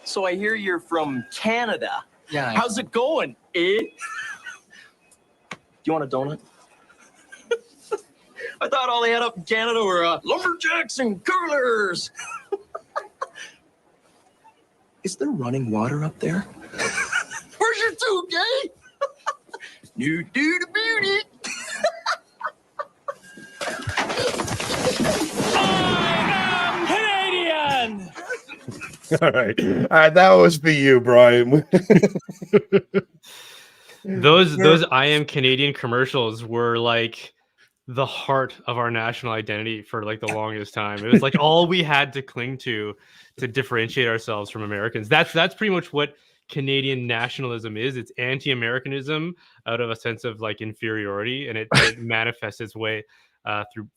So I hear you're from Canada. Yeah. How's it going, eh? Do you want a donut? I thought all they had up in Canada were lumberjacks and coolers. Is there running water up there? Where's your tube, gay? New dude beauty. I am Canadian. All right, that was for you, Brian. Those I Am Canadian commercials were like the heart of our national identity for like the longest time. It was like all we had to cling to differentiate ourselves from Americans. That's pretty much what Canadian nationalism is. It's anti-Americanism out of a sense of like inferiority, and it manifests its way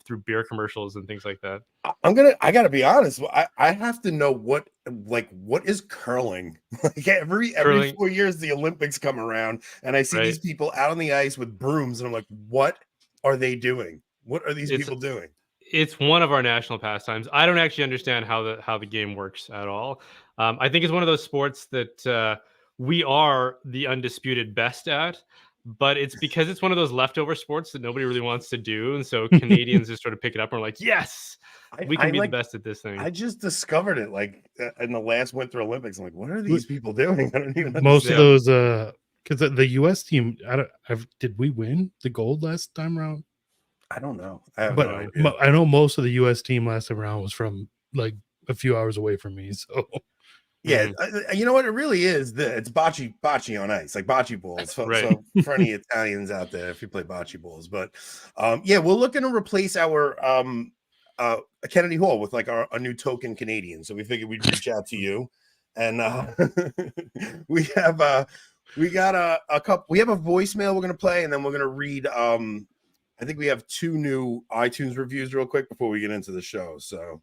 through beer commercials and things like that. I gotta be honest. I have to know what is curling. Like every 4 years the Olympics come around and I see these people out on the ice with brooms and I'm like, what are they doing? What are these people doing? It's one of our national pastimes. I don't actually understand how the game works at all. I think it's one of those sports that we are the undisputed best at. But it's because it's one of those leftover sports that nobody really wants to do. And so Canadians just sort of pick it up and are like, yes, we can be the best at this thing. I just discovered it like in the last Winter Olympics. I'm like, what are these people doing? I don't even understand. Most of those, because the U.S. team, did we win the gold last time around? I don't know. I know most of the U.S. team last time around was from like a few hours away from me. So. Yeah, you know what it really is? It's bocce on ice, like bocce balls. So for any Italians out there, if you play bocce balls, but yeah, we're looking to replace our Kennedy Hall with like a new token Canadian. So we figured we'd reach out to you, and we got a couple. We have a voicemail we're gonna play, and then we're gonna read. I think we have 2 new iTunes reviews real quick before we get into the show. So.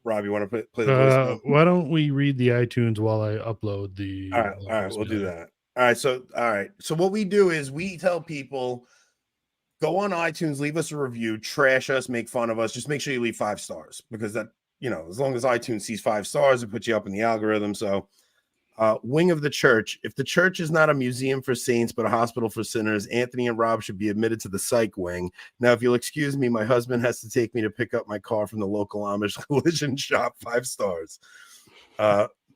Rob, you want to play the voicemail? Why don't we read the iTunes while I upload the? All right, we'll do that. All right. So what we do is we tell people go on iTunes, leave us a review, trash us, make fun of us. Just make sure you leave 5 stars because that as long as iTunes sees 5 stars, it puts you up in the algorithm. So, wing of the church. If the church is not a museum for saints but a hospital for sinners, Anthony and Rob should be admitted to the psych wing. Now, if you'll excuse me, my husband has to take me to pick up my car from the local Amish collision shop. 5 stars.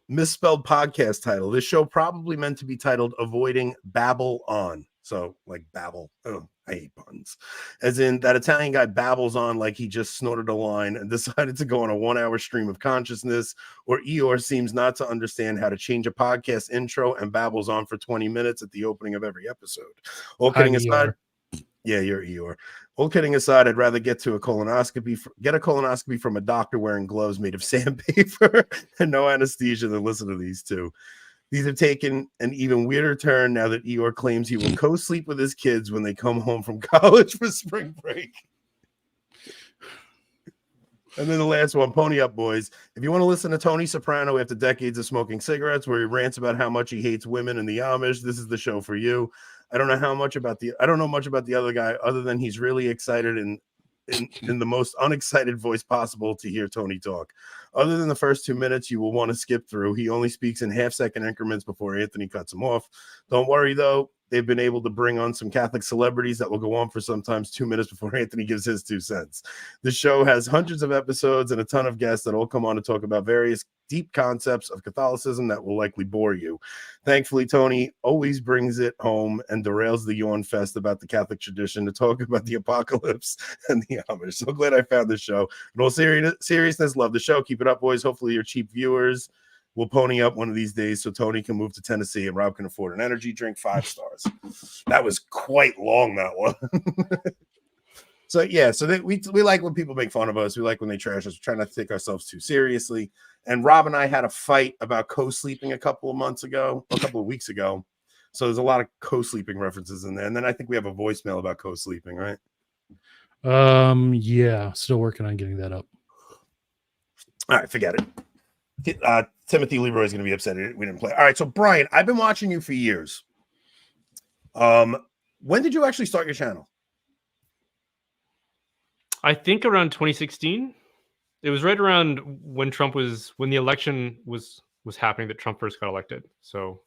Misspelled podcast title. This show probably meant to be titled Avoiding Babble On. So like babble. Oh, I hate puns. As in that Italian guy babbles on like he just snorted a line and decided to go on a 1-hour stream of consciousness, or Eeyore seems not to understand how to change a podcast intro and babbles on for 20 minutes at the opening of every episode. All kidding aside, yeah, you're Eeyore. All kidding aside, I'd rather get a colonoscopy from a doctor wearing gloves made of sandpaper and no anesthesia than listen to these two. These have taken an even weirder turn now that Eeyore claims he will co-sleep with his kids when they come home from college for spring break. And then the last one, Pony Up Boys. If you want to listen to Tony Soprano after decades of smoking cigarettes, where he rants about how much he hates women and the Amish, this is the show for you. I don't know much about the other guy other than he's really excited and in the most unexcited voice possible to hear Tony talk. Other than the first 2 minutes you will want to skip through. He only speaks in half-second increments before Anthony cuts him off. Don't worry, though. They've been able to bring on some Catholic celebrities that will go on for sometimes 2 minutes before Anthony gives his 2 cents. The show has hundreds of episodes and a ton of guests that all come on to talk about various deep concepts of Catholicism that will likely bore you. Thankfully, Tony always brings it home and derails the yawn fest about the Catholic tradition to talk about the apocalypse and the Amish. So glad I found this show. In all seriousness, love the show. Keep it up, boys. Hopefully your cheap viewers will pony up one of these days so Tony can move to Tennessee and Rob can afford an energy drink. 5 stars. That was quite long, that one. So we like when people make fun of us. We like when they trash us. We're trying not to take ourselves too seriously. And Rob and I had a fight about co-sleeping a couple of weeks ago. So there's a lot of co-sleeping references in there. And then I think we have a voicemail about co-sleeping, right? Yeah, still working on getting that up. All right, forget it. Timothy Leroy is going to be upset we didn't play. All right, so Brian, I've been watching you for years. When did you actually start your channel? I think around 2016. It was right around when the election was happening that Trump first got elected. So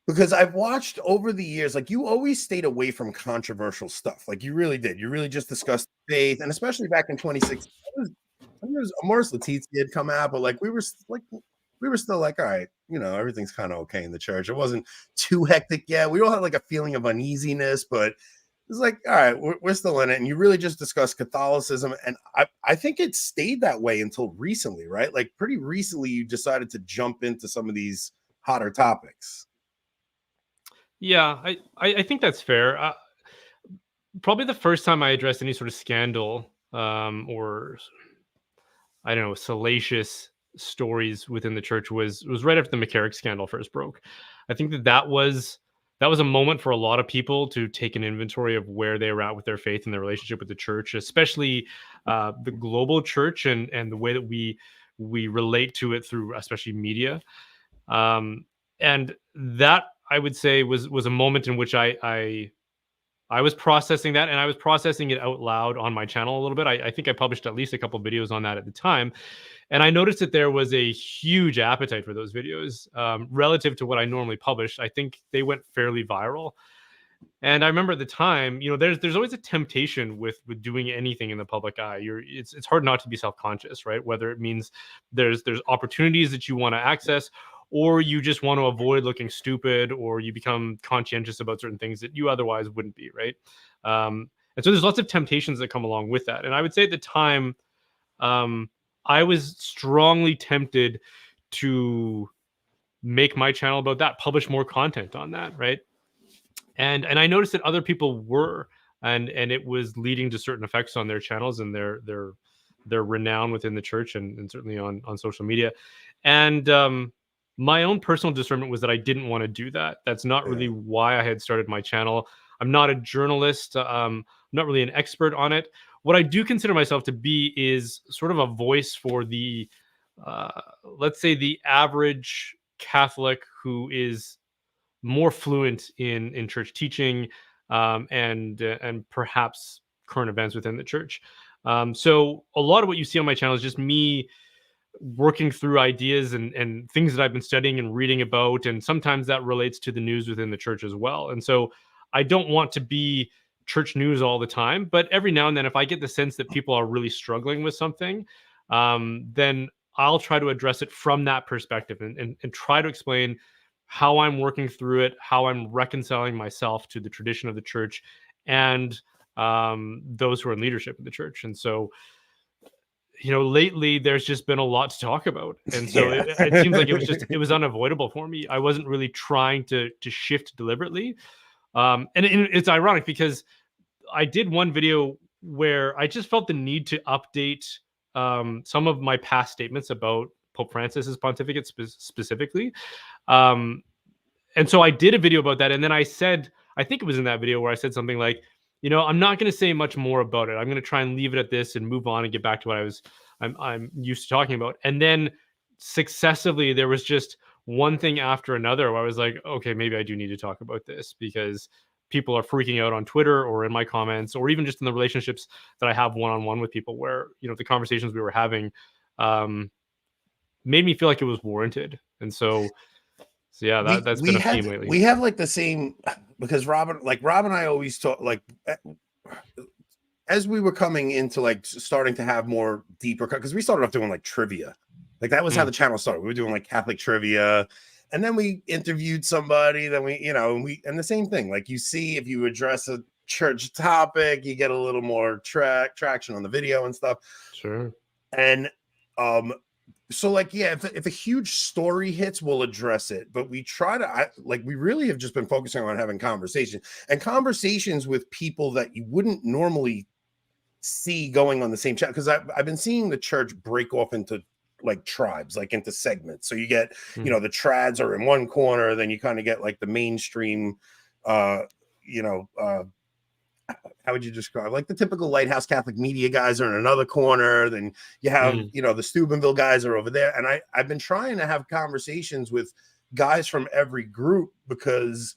because I've watched over the years, like you always stayed away from controversial stuff. Like you really did. You really just discussed faith, and especially back in 2016. Morris Letizia had come out, but like we were still like, all right, you know, everything's kind of okay in the church. It wasn't too hectic yet. We all had like a feeling of uneasiness, but it's like, all right, we're still in it. And you really just discussed Catholicism, and I think it stayed that way until recently, right? Like pretty recently, you decided to jump into some of these hotter topics. Yeah, I think that's fair. Probably the first time I addressed any sort of scandal or I don't know, salacious stories within the church was right after the McCarrick scandal first broke. I think that was a moment for a lot of people to take an inventory of where they were at with their faith and their relationship with the church, especially the global church and the way that we relate to it through especially media. And that I would say was a moment in which I was processing that, and I was processing it out loud on my channel a little bit. I think I published at least a couple of videos on that at the time, and I noticed that there was a huge appetite for those videos relative to what I normally published. I think they went fairly viral, and I remember at the time, you know, there's always a temptation with doing anything in the public eye. It's hard not to be self-conscious, right? Whether it means there's opportunities that you want to access, or you just want to avoid looking stupid, or you become conscientious about certain things that you otherwise wouldn't be, right? And so there's lots of temptations that come along with that. And I would say at the time, I was strongly tempted to make my channel about that, publish more content on that, right? And I noticed that other people were, and it was leading to certain effects on their channels and their renown within the church and certainly on social media. And my own personal discernment was that I didn't want to do that. That's not really why I had started my channel. I'm not a journalist. I'm not really an expert on it. What I do consider myself to be is sort of a voice for the, let's say, the average Catholic who is more fluent in church teaching and perhaps current events within the church. So a lot of what you see on my channel is just me working through ideas and things that I've been studying and reading about. And sometimes that relates to the news within the church as well. And so I don't want to be church news all the time, but every now and then, if I get the sense that people are really struggling with something, then I'll try to address it from that perspective and try to explain how I'm working through it, how I'm reconciling myself to the tradition of the church and those who are in leadership in the church. And so, you know, lately there's just been a lot to talk about. And so it seems like it was unavoidable for me. I wasn't really trying to shift deliberately. And it's ironic because I did one video where I just felt the need to update some of my past statements about Pope Francis's pontificate specifically. And so I did a video about that. And then I said, I think it was in that video where I said something like, you know, I'm not going to say much more about it. I'm going to try and leave it at this and move on and get back to what I'm used to talking about. And then successively, there was just one thing after another where I was like, okay, maybe I do need to talk about this because people are freaking out on Twitter or in my comments, or even just in the relationships that I have one-on-one with people where, you know, the conversations we were having made me feel like it was warranted. And so yeah, that's been a theme lately. We have like the same, because Rob and I always talk, like as we were coming into like starting to have more deeper, because we started off doing like trivia. Like that was how the channel started. We were doing like Catholic trivia, and then we interviewed somebody. Then we, you know, and the same thing. Like you see, if you address a church topic, you get a little more traction on the video and stuff. Sure. And so like, yeah, if a huge story hits, we'll address it. But we try to we really have just been focusing on having conversations with people that you wouldn't normally see going on the same channel. Because I've been seeing the church break off into like tribes, like into segments. So you get, Mhm. you know, the trads are in one corner, then you kind of get like the mainstream, you know, how would you describe, like the typical Lighthouse Catholic media guys are in another corner, then you have, Mm. you know, the Steubenville guys are over there. And I've been trying to have conversations with guys from every group, because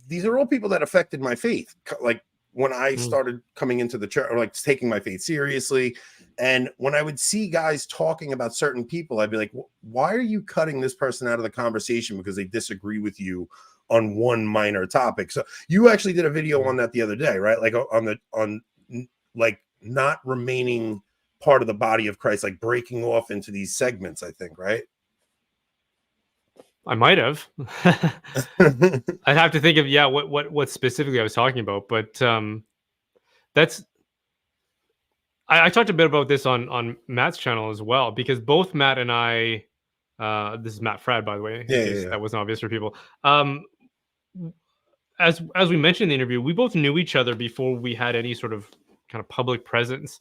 these are all people that affected my faith. Like when I Mm. started coming into the church, or like taking my faith seriously. And when I would see guys talking about certain people, I'd be like, why are you cutting this person out of the conversation because they disagree with you on one minor topic? So you actually did a video on that the other day, right? Like on like not remaining part of the body of Christ, like breaking off into these segments, I think, right? I might have. I'd have to think of what specifically I was talking about, but that's I talked a bit about this on Matt's channel as well, because both Matt and I, this is Matt Frad, by the way, in Yeah, case yeah. that wasn't obvious for people. As we mentioned in the interview, we both knew each other before we had any sort of kind of public presence,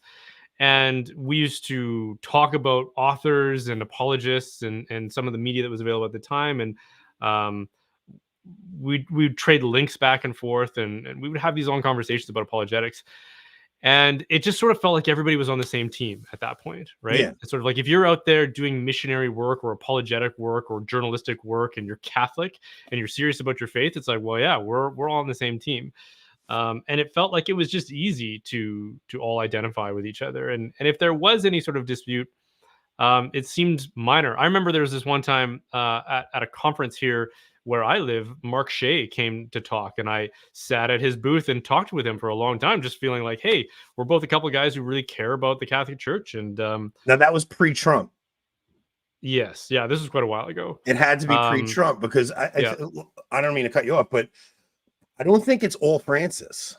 and we used to talk about authors and apologists and some of the media that was available at the time, and um, we'd trade links back and forth, and we would have these long conversations about apologetics. And it just sort of felt like everybody was on the same team at that point, right? Yeah. It's sort of like if you're out there doing missionary work or apologetic work or journalistic work and you're Catholic and you're serious about your faith, it's like, well, yeah, we're all on the same team. And it felt like it was just easy to all identify with each other. And if there was any sort of dispute, it seemed minor. I remember there was this one time at a conference here where I live, Mark Shea came to talk, and I sat at his booth and talked with him for a long time, just feeling like, hey, we're both a couple of guys who really care about the Catholic Church. And Now that was pre-Trump. yes, yeah, this was quite a while ago. It had to be pre-Trump, because yeah. I don't mean to cut you off, but I don't think it's all Francis.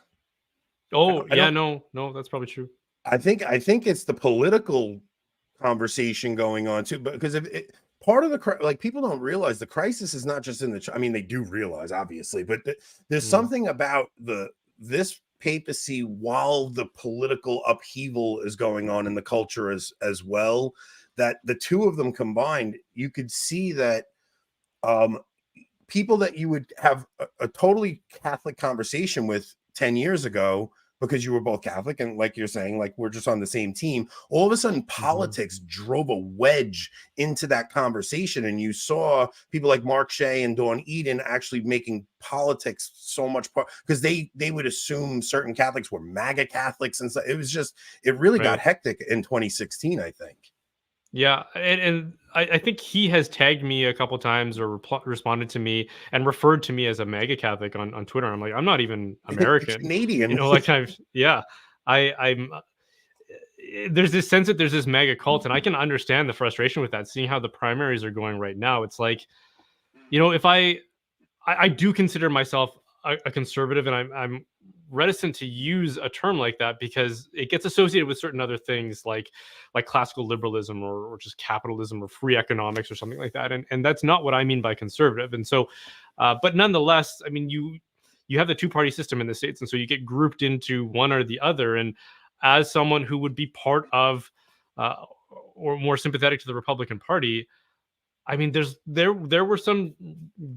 Oh, I yeah, don't- no, that's probably true. I think it's the political conversation going on too, because if it, part of the, like, people don't realize the crisis is not just in the, I mean, they do realize obviously, but there's something about this papacy, while the political upheaval is going on in the culture as well, that the two of them combined, you could see that people that you would have a totally Catholic conversation with 10 years ago, because you were both Catholic, and like you're saying, like, we're just on the same team, all of a sudden politics drove a wedge into that conversation, and you saw people like Mark Shea and Dawn Eden actually making politics so much part, because they would assume certain Catholics were MAGA Catholics, and so it was just, it really got hectic in 2016, I think. Yeah, and I think he has tagged me a couple times or responded to me and referred to me as a mega Catholic on Twitter. I'm like, I'm not even American, Canadian. you know, like I'm. There's this sense that there's this mega cult, and I can understand the frustration with that. Seeing how the primaries are going right now, it's like, you know, if I do consider myself a conservative, and I'm reticent to use a term like that because it gets associated with certain other things like classical liberalism or just capitalism or free economics or something like that, and that's not what I mean by conservative. And so but nonetheless, I mean, you have the two-party system in the States, and so you get grouped into one or the other. And as someone who would be part of or more sympathetic to the Republican Party, I mean, there were some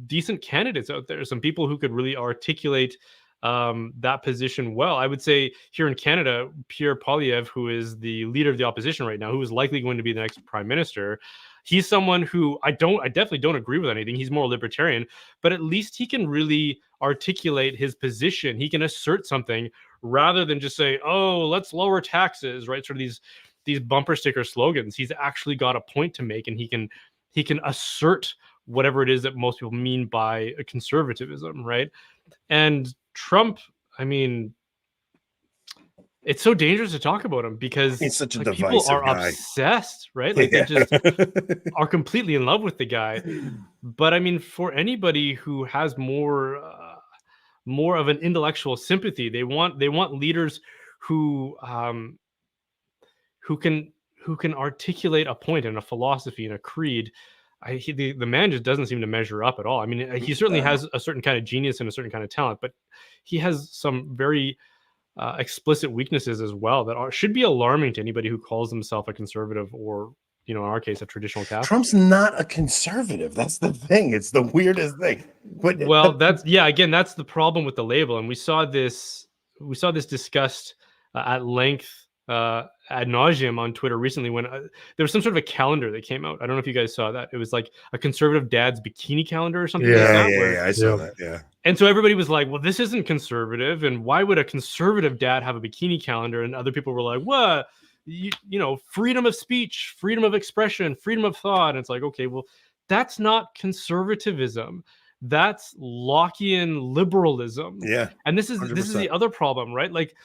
decent candidates out there, some people who could really articulate that position well. I would say here in Canada, Pierre Poilievre, who is the leader of the opposition right now, who is likely going to be the next prime minister, he's someone who I definitely don't agree with anything. He's more libertarian, but at least he can really articulate his position. He can assert something rather than just say, "Oh, let's lower taxes," right? Sort of these bumper sticker slogans. He's actually got a point to make, and he can assert whatever it is that most people mean by conservatism, right? And Trump, I mean, it's so dangerous to talk about him because He's such a like, people divisive are guy. obsessed, right? Like they just are completely in love with the guy. But I mean, for anybody who has more of an intellectual sympathy, they want leaders who can articulate a point and a philosophy and a creed. The man just doesn't seem to measure up at all. I mean, he certainly has a certain kind of genius and a certain kind of talent, but he has some very explicit weaknesses as well that should be alarming to anybody who calls himself a conservative or in our case, a traditional Catholic. Trump's not a conservative. That's the thing. It's the weirdest thing. But Well, again, that's the problem with the label, and we saw this discussed at length ad nauseum on Twitter recently when there was some sort of a calendar that came out. I don't know if you guys saw that. It was like a conservative dad's bikini calendar or something like that. I saw that. Yeah. And so everybody was like, well, this isn't conservative. And why would a conservative dad have a bikini calendar? And other people were like, what? Freedom of speech, freedom of expression, freedom of thought. And it's like, okay, well, that's not conservatism. That's Lockean liberalism. Yeah. And this is 100%. the other problem, right? Like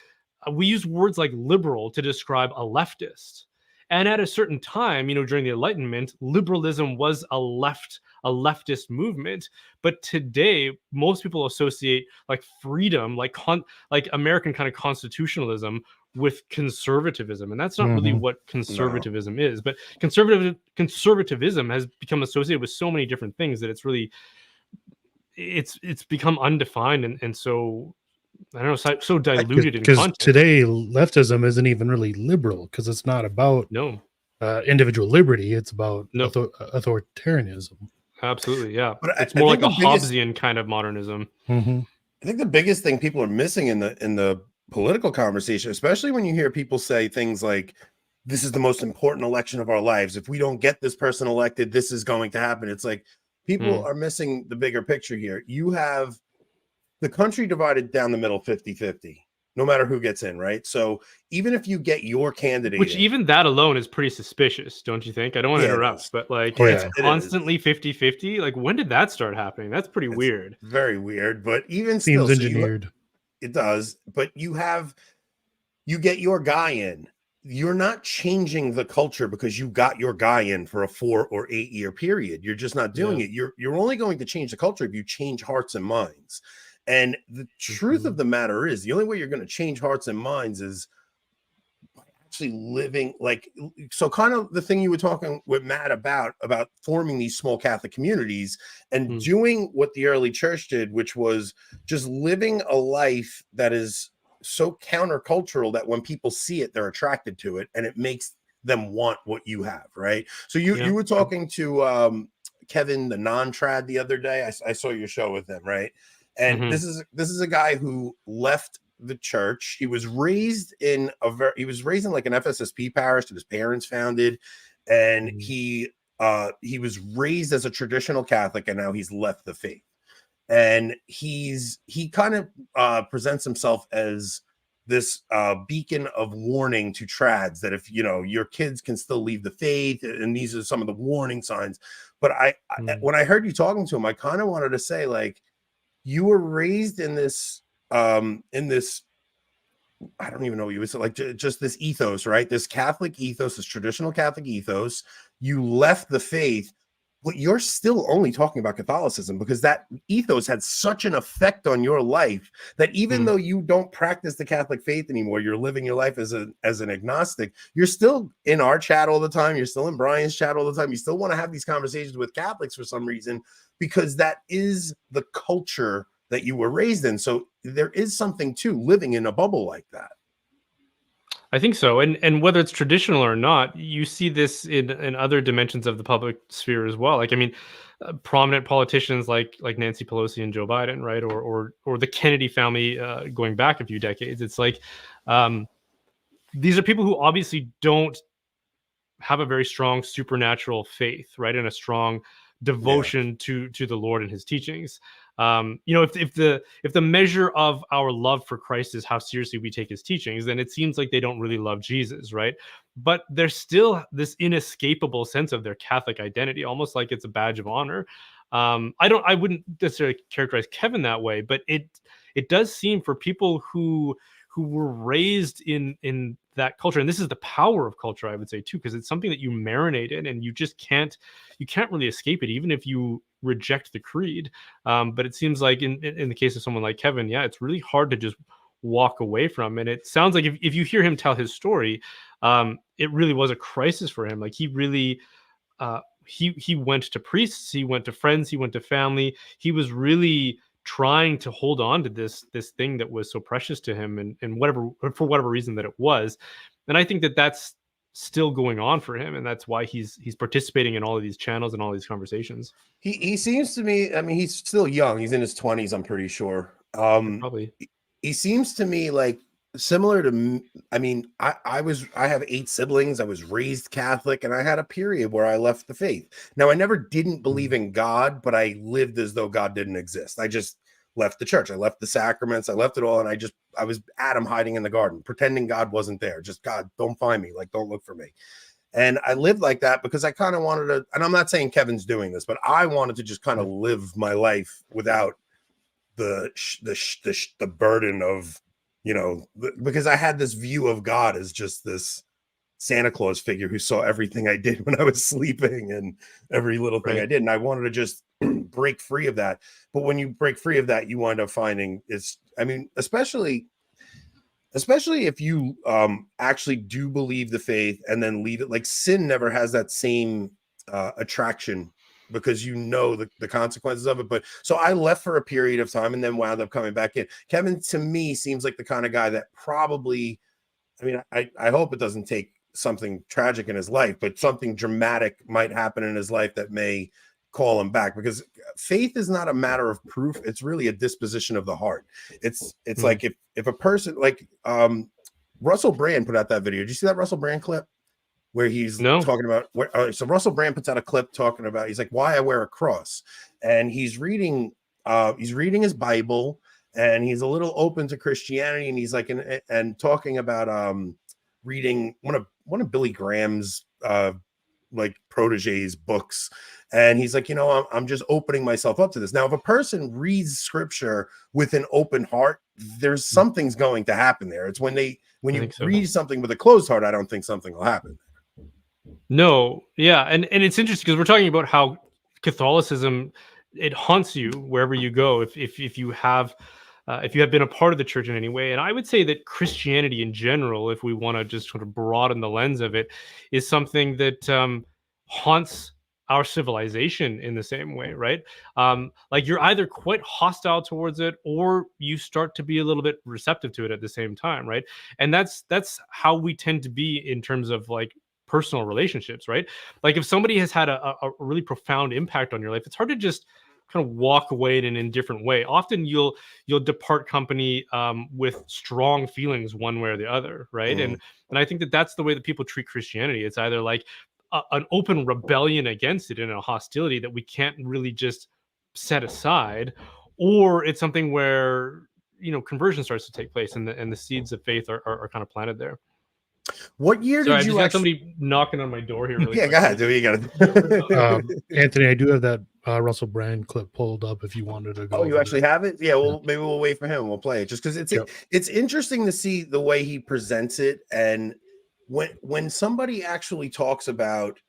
we use words like liberal to describe a leftist. And at a certain time, during the Enlightenment, liberalism was a leftist movement. But today, most people associate like freedom, like American kind of constitutionalism with conservatism. And that's not really what conservatism is. But conservatism has become associated with so many different things that it's really, it's become undefined. And so, I don't know, so diluted in content. Today, leftism isn't even really liberal because it's not about individual liberty. It's about authoritarianism. Absolutely, yeah. But it's more like a Hobbesian kind of modernism. Mm-hmm. I think the biggest thing people are missing in the political conversation, especially when you hear people say things like, this is the most important election of our lives. If we don't get this person elected, this is going to happen. It's like people are missing the bigger picture here. You have the country divided down the middle 50-50, no matter who gets in, right? So even if you get your candidate, which even that alone is pretty suspicious, don't you think? I don't want to interrupt, but like it's constantly 50-50. Like when did that start happening? That's pretty weird. Very weird, but even seems still, engineered. It does, but you get your guy in. You're not changing the culture because you got your guy in for a 4 or 8 year period. You're just not doing it. You're only going to change the culture if you change hearts and minds. And the truth of the matter is, the only way you're going to change hearts and minds is actually living so kind of the thing you were talking with Matt about forming these small Catholic communities and doing what the early church did, which was just living a life that is so countercultural that when people see it, they're attracted to it and it makes them want what you have. Right. So you were talking to Kevin, the non-trad, the other day. I saw your show with him. Right. And this is a guy who left the church. He was raised in like an FSSP parish that his parents founded, and he was raised as a traditional Catholic, and now he's left the faith. And he kind of presents himself as this beacon of warning to trads that if your kids can still leave the faith, and these are some of the warning signs. But when I heard you talking to him, I kind of wanted to say, like, you were raised in this I don't even know what you would say, like just this ethos, right? This Catholic ethos, this traditional Catholic ethos. You left the faith, but you're still only talking about Catholicism because that ethos had such an effect on your life that even though you don't practice the Catholic faith anymore, you're living your life as an agnostic. You're still in our chat all the time. You're still in Brian's chat all the time. You still want to have these conversations with Catholics for some reason, because that is the culture that you were raised in. So there is something to living in a bubble like that. I think so. And whether it's traditional or not, you see this in other dimensions of the public sphere as well. Like, I mean, prominent politicians like Nancy Pelosi and Joe Biden, right? Or the Kennedy family going back a few decades. It's like these are people who obviously don't have a very strong supernatural faith, right? And a strong devotion to the Lord and his teachings. If the measure of our love for Christ is how seriously we take his teachings, then it seems like they don't really love Jesus, right? But there's still this inescapable sense of their Catholic identity, almost like it's a badge of honor. I wouldn't necessarily characterize Kevin that way, but it does seem for people who were raised in that culture, and this is the power of culture, I would say too, because it's something that you marinate in, and you can't really escape it, even if you reject the creed. But it seems like in the case of someone like Kevin, it's really hard to just walk away from. And it sounds like if you hear him tell his story, it really was a crisis for him. Like he really he went to priests, he went to friends, he went to family. He was really trying to hold on to this thing that was so precious to him, and for whatever reason that it was. And I think that's still going on for him, and that's why he's participating in all of these channels and all these conversations. He seems to me, I mean, he's still young. He's in his 20s, I'm pretty sure. Probably. He seems to me like similar to, I mean, I have 8 siblings. I was raised Catholic, and I had a period where I left the faith. Now, I never didn't believe in God, but I lived as though God didn't exist. I just left the church. I left the sacraments. I left it all. And I was Adam hiding in the garden, pretending God wasn't there. Just, God, don't find me. Like, don't look for me. And I lived like that because I kind of wanted to, and I'm not saying Kevin's doing this, but I wanted to just kind of live my life without the burden of, you know, because I had this view of God as just this Santa Claus figure who saw everything I did when I was sleeping and every little thing I did. And I wanted to just break free of that. But when you break free of that, you wind up finding especially if you actually do believe the faith and then leave it, like sin never has that same attraction because you know the consequences of it. But so I left for a period of time and then wound up coming back in. Kevin, to me, seems like the kind of guy that probably, I mean, I hope it doesn't take something tragic in his life, but something dramatic might happen in his life that may call him back, because faith is not a matter of proof. It's really a disposition of the heart. It's like if a person like Russell Brand put out that video. Did you see that Russell Brand clip where he's talking about so Russell Brand puts out a clip talking about, he's like, why I wear a cross, and he's reading his Bible, and he's a little open to Christianity, and he's like and talking about reading one of Billy Graham's like protege's books, and he's like, you know, I'm just opening myself up to this. Now, if a person reads scripture with an open heart, there's something's going to happen there. It's when you read something with a closed heart, I don't think something will happen. No, yeah, and it's interesting because we're talking about how Catholicism, it haunts you wherever you go if you have been a part of the church in any way. And I would say that Christianity in general, if we want to just sort of broaden the lens of it, is something that haunts our civilization in the same way, right? Like you're either quite hostile towards it or you start to be a little bit receptive to it at the same time, right? And that's how we tend to be in terms of like personal relationships, right? Like if somebody has had a really profound impact on your life, it's hard to just kind of walk away in an indifferent way. Often you'll depart company with strong feelings one way or the other, right? And I think that's the way that people treat Christianity. It's either like an open rebellion against it and a hostility that we can't really just set aside, or it's something where, you know, conversion starts to take place and the seeds of faith are kind of planted there. What year did you got somebody knocking on my door here? Really quick. Go ahead. You got it. Anthony, I do have that Russell Brand clip pulled up if you wanted to go. Oh, you actually have it? Yeah, well, maybe we'll wait for him. We'll play it just because it's interesting to see the way he presents it. And when somebody actually talks about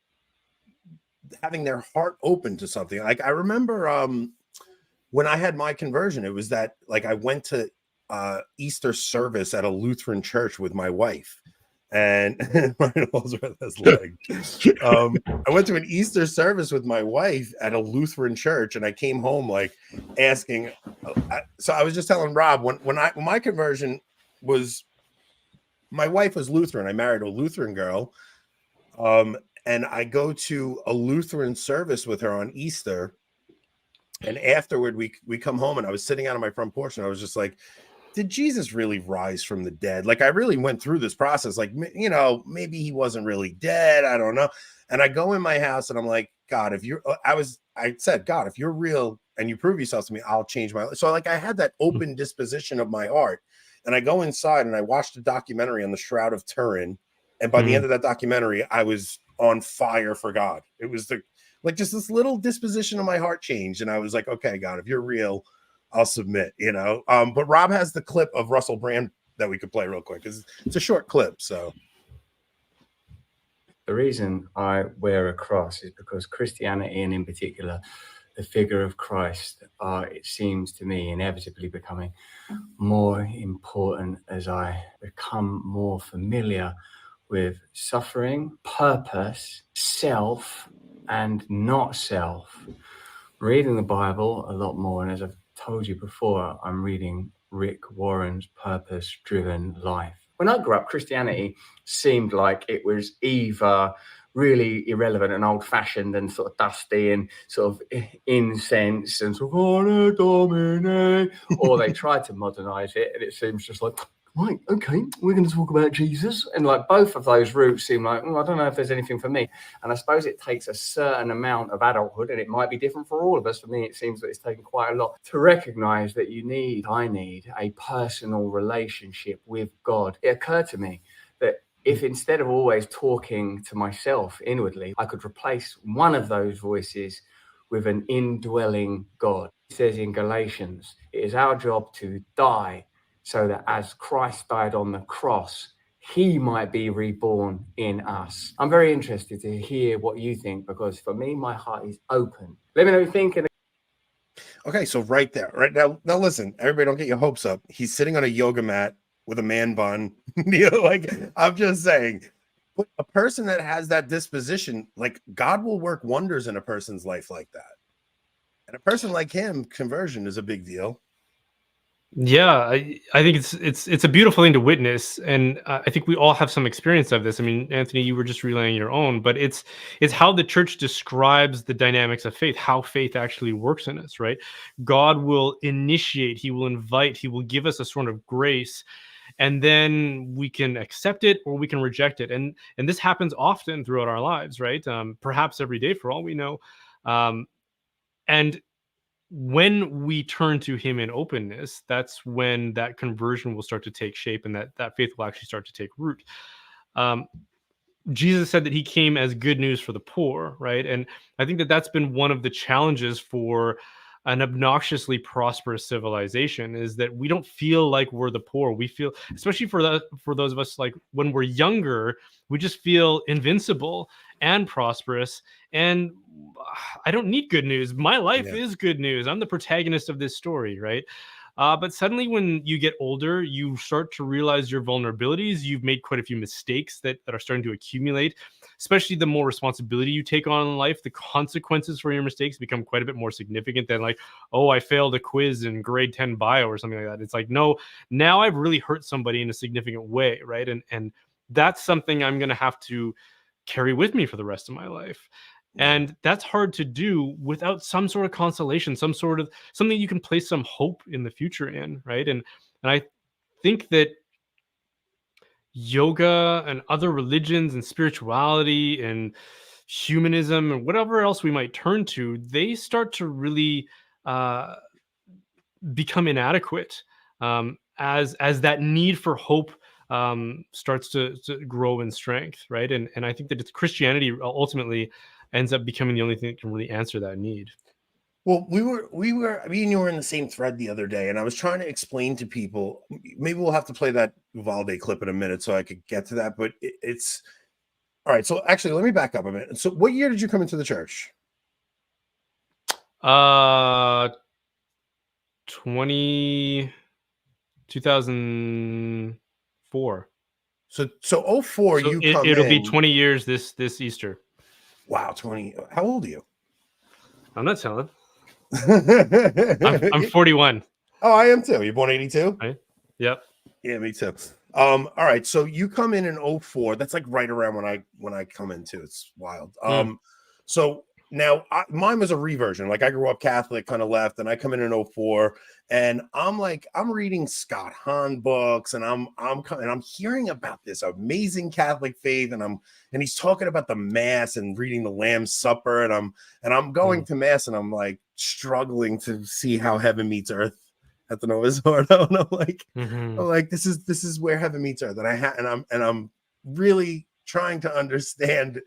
having their heart open to something, like I remember when I had my conversion, it was that like I went to Easter service at a Lutheran church with my wife. And Brian Holdsworth has legs. I went to an Easter service with my wife at a Lutheran church, and I came home like asking. So I was just telling Rob when my conversion was, my wife was Lutheran. I married a Lutheran girl, and I go to a Lutheran service with her on Easter, and afterward we come home, and I was sitting out on my front porch, and I was just like, did Jesus really rise from the dead? Like I really went through this process. Like, you know, maybe he wasn't really dead. I don't know. And I go in my house and I'm like, God, I said, God, if you're real and you prove yourself to me, I'll change my life. So like I had that open disposition of my heart, and I go inside and I watched a documentary on the Shroud of Turin. And by the end of that documentary, I was on fire for God. It was just this little disposition of my heart changed. And I was like, okay, God, if you're real, I'll submit, you know. But Rob has the clip of Russell Brand that we could play real quick because it's a short clip. So the reason I wear a cross is because Christianity, and in particular the figure of Christ, are, it seems to me, inevitably becoming more important as I become more familiar with suffering, purpose, self, and not self. Reading the Bible a lot more, and as I've told you before, I'm reading Rick Warren's Purpose Driven Life. When I grew up, Christianity seemed like it was either really irrelevant and old-fashioned and sort of dusty and sort of incense and sort of "Honor Domine," or they tried to modernize it, and it seems just like, right, okay, we're going to talk about Jesus. And like both of those routes seem like, I don't know if there's anything for me. And I suppose it takes a certain amount of adulthood, and it might be different for all of us. For me, it seems that it's taken quite a lot to recognize that I need a personal relationship with God. It occurred to me that if instead of always talking to myself inwardly, I could replace one of those voices with an indwelling God. It says in Galatians, it is our job to die so that as Christ died on the cross, he might be reborn in us. I'm very interested to hear what you think, because for me, my heart is open. Let me know what you think. Okay, so right now, listen, everybody don't get your hopes up. He's sitting on a yoga mat with a man bun. Like, I'm just saying, a person that has that disposition, like, God will work wonders in a person's life like that. And a person like him, conversion is a big deal. Yeah, I think it's a beautiful thing to witness, and I think we all have some experience of this. I mean, Anthony, you were just relaying your own, but it's how the church describes the dynamics of faith, how faith actually works in us, right? God will initiate, he will invite, he will give us a sort of grace, and then we can accept it or we can reject it, and this happens often throughout our lives, right? Perhaps every day, for all we know, and when we turn to him in openness, that's when that conversion will start to take shape, and that faith will actually start to take root. Jesus said that he came as good news for the poor, right? And I think that that's been one of the challenges for an obnoxiously prosperous civilization, is that we don't feel like we're the poor. We feel, especially for those of us, like when we're younger, we just feel invincible and prosperous, and I don't need good news. My life is good news. I'm the protagonist of this story, right? But suddenly when you get older, you start to realize your vulnerabilities. You've made quite a few mistakes that are starting to accumulate, especially the more responsibility you take on in life. The consequences for your mistakes become quite a bit more significant than like, oh, I failed a quiz in grade 10 bio or something like that. It's like, no, now I've really hurt somebody in a significant way, right? And that's something I'm going to have to carry with me for the rest of my life. And that's hard to do without some sort of consolation, some sort of something you can place some hope in the future in, right? And I think that yoga and other religions and spirituality and humanism and whatever else we might turn to, they start to really become inadequate as that need for hope starts to grow in strength, right? And I think that it's Christianity ultimately ends up becoming the only thing that can really answer that need. Well, me and you were in the same thread the other day, and I was trying to explain to people, maybe we'll have to play that Uvalde clip in a minute so I could get to that, but it's all right. So actually, let me back up a minute. So what year did you come into the church? 2004. So 04, so it'll be 20 years this Easter. Wow, 20. How old are you? I'm not telling. I'm 41. Oh, I am too. You're born 82? Right? Yep. Yeah, me too. All right. So you come in 04. That's like right around when I come in too. It's wild. So now mine was a reversion. Like I grew up Catholic, kind of left, and I come in 04, and I'm reading Scott Hahn books, and I'm hearing about this amazing Catholic faith, and he's talking about the Mass and reading the Lamb's Supper, and I'm going to Mass, and I'm like struggling to see how heaven meets earth at the Noah's Ordo, and I'm like, this is where heaven meets earth, and I'm really trying to understand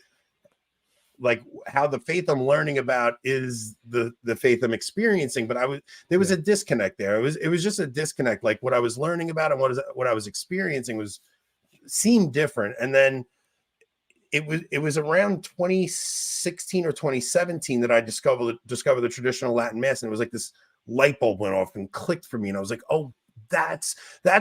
like how the faith I'm learning about is the faith I'm experiencing, but there was a disconnect there. It was just a disconnect. Like what I was learning about and what I was experiencing seemed different. And then it was around 2016 or 2017 that I discovered the traditional Latin Mass, and it was like this light bulb went off and clicked for me, and I was like, oh, that's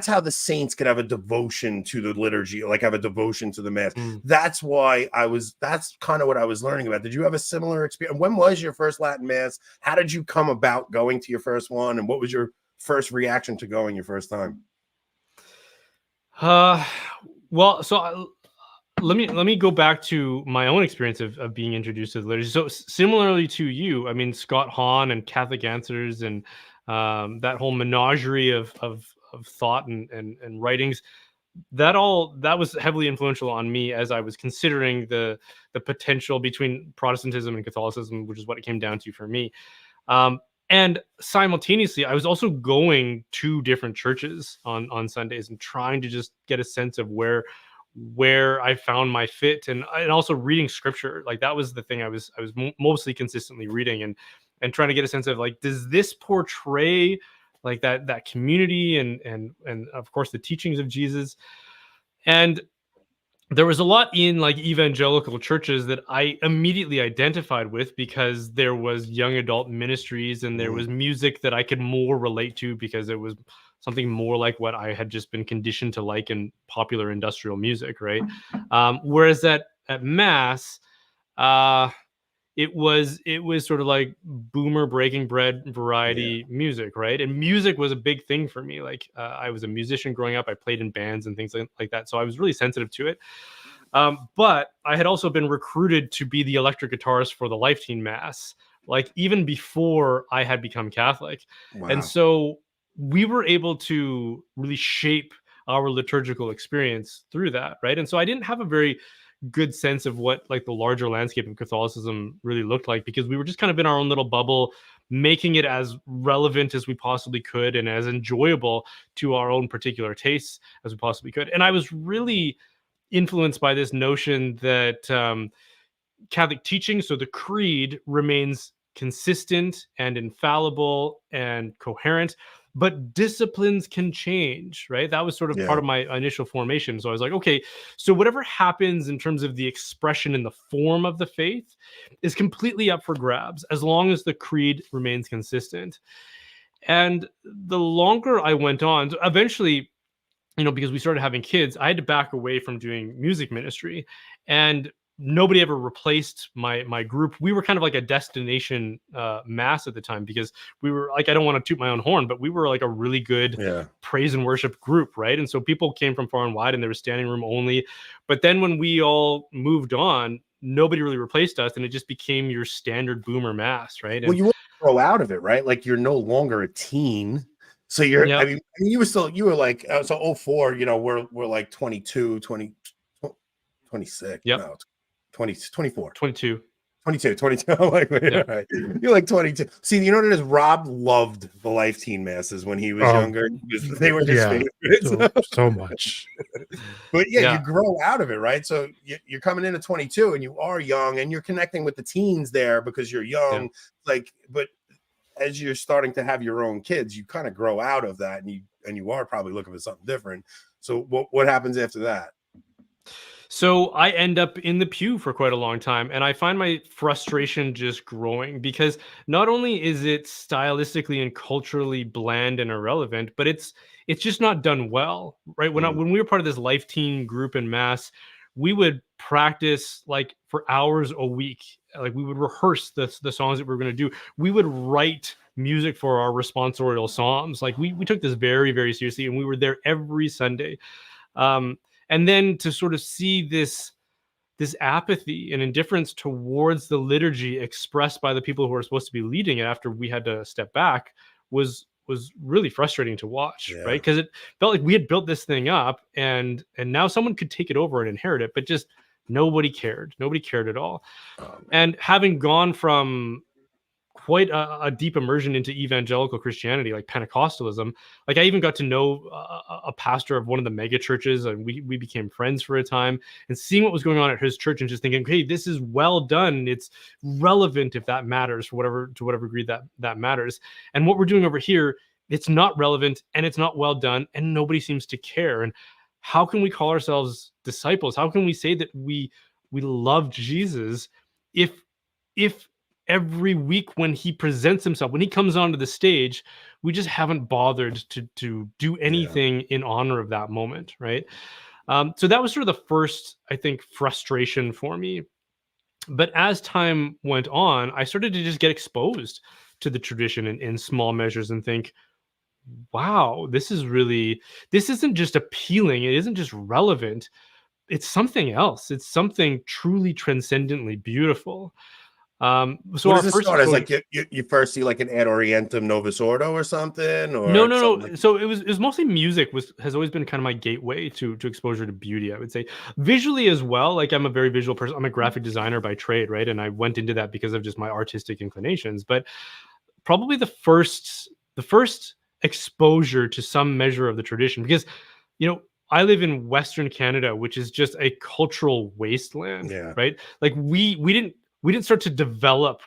how the saints could have a devotion to the liturgy, like have a devotion to the Mass. That's kind of what I was learning about. Did you have a similar experience? When was your first Latin Mass? How did you come about going to your first one? And what was your first reaction to going your first time? Uh, well, let me go back to my own experience of being introduced to the liturgy. So similarly to you, I mean, Scott Hahn and Catholic Answers and that whole menagerie of thought and writings, that was heavily influential on me as I was considering the potential between Protestantism and Catholicism, which is what it came down to for me. And simultaneously, I was also going to different churches on Sundays and trying to just get a sense of where I found my fit, and also reading scripture. Like that was the thing I was mostly consistently reading and trying to get a sense of, like, does this portray like that community and of course the teachings of Jesus. And there was a lot in like evangelical churches that I immediately identified with, because there was young adult ministries and there was music that I could more relate to, because it was something more like what I had just been conditioned to like in popular industrial music, right? Whereas at Mass, it was sort of like boomer breaking bread variety music, right? And music was a big thing for me. Like I was a musician growing up. I played in bands and things like that. So I was really sensitive to it. But I had also been recruited to be the electric guitarist for the Life Teen Mass, like even before I had become Catholic. Wow. And so we were able to really shape our liturgical experience through that, right? And so I didn't have a very good sense of what like the larger landscape of Catholicism really looked like, because we were just kind of in our own little bubble, making it as relevant as we possibly could and as enjoyable to our own particular tastes as we possibly could. And I was really influenced by this notion that Catholic teaching, so the creed, remains consistent and infallible and coherent, but disciplines can change, right? That was sort of part of my initial formation. So I was like, okay, so whatever happens in terms of the expression and the form of the faith is completely up for grabs, as long as the creed remains consistent. And the longer I went on, so eventually, you know, because we started having kids, I had to back away from doing music ministry, and nobody ever replaced my group. We were kind of like a destination mass at the time, because we were like, I don't want to toot my own horn, but we were like a really good praise and worship group, right? And so people came from far and wide, and there was standing room only. But then when we all moved on, nobody really replaced us, and it just became your standard boomer mass, right? And, well, you grow out of it, right? Like you're no longer a teen. So you're, I mean, you were like, so 04, you know, we're like 22, 20, 26. Yep. No, 20, 24. 22. I'm like, right. You're like 22. See, you know what it is? Rob loved the Life Teen Masses when he was younger. They were his favorites. So much. But you grow out of it, right? So you're coming in at 22 and you are young and you're connecting with the teens there because you're young. Like, but as you're starting to have your own kids, you kind of grow out of that, and you are probably looking for something different. So what happens after that? So I end up in the pew for quite a long time, and I find my frustration just growing, because not only is it stylistically and culturally bland and irrelevant, but it's just not done well, right? When we were part of this Life Teen group in Mass, we would practice like for hours a week. Like we would rehearse the songs that we were going to do. We would write music for our responsorial psalms. Like we took this very, very seriously, and we were there every Sunday. And then to sort of see this apathy and indifference towards the liturgy expressed by the people who are supposed to be leading it after we had to step back was really frustrating to watch, right? Because it felt like we had built this thing up, and now someone could take it over and inherit it, but just nobody cared. Nobody cared at all. And having gone from quite a deep immersion into evangelical Christianity, like Pentecostalism, like I even got to know a pastor of one of the mega churches, and we became friends for a time, and seeing what was going on at his church and just thinking, hey, this is well done. It's relevant if that matters, to whatever degree that matters. And what we're doing over here, it's not relevant and it's not well done, and nobody seems to care. And how can we call ourselves disciples? How can we say that we love Jesus if every week when he presents himself, when he comes onto the stage, we just haven't bothered to do anything in honor of that moment, right? So that was sort of the first, I think, frustration for me. But as time went on, I started to just get exposed to the tradition in small measures and think, wow, this isn't just appealing. It isn't just relevant. It's something else. It's something truly transcendently beautiful. So what our does this first start as? Like you first see like an Ad Orientem Novus Ordo or something, or no. Like... So it was mostly music has always been kind of my gateway to exposure to beauty, I would say. Visually as well. Like I'm a very visual person. I'm a graphic designer by trade, right? And I went into that because of just my artistic inclinations. But probably the first exposure to some measure of the tradition, because I live in Western Canada, which is just a cultural wasteland, right? Like we didn't start to develop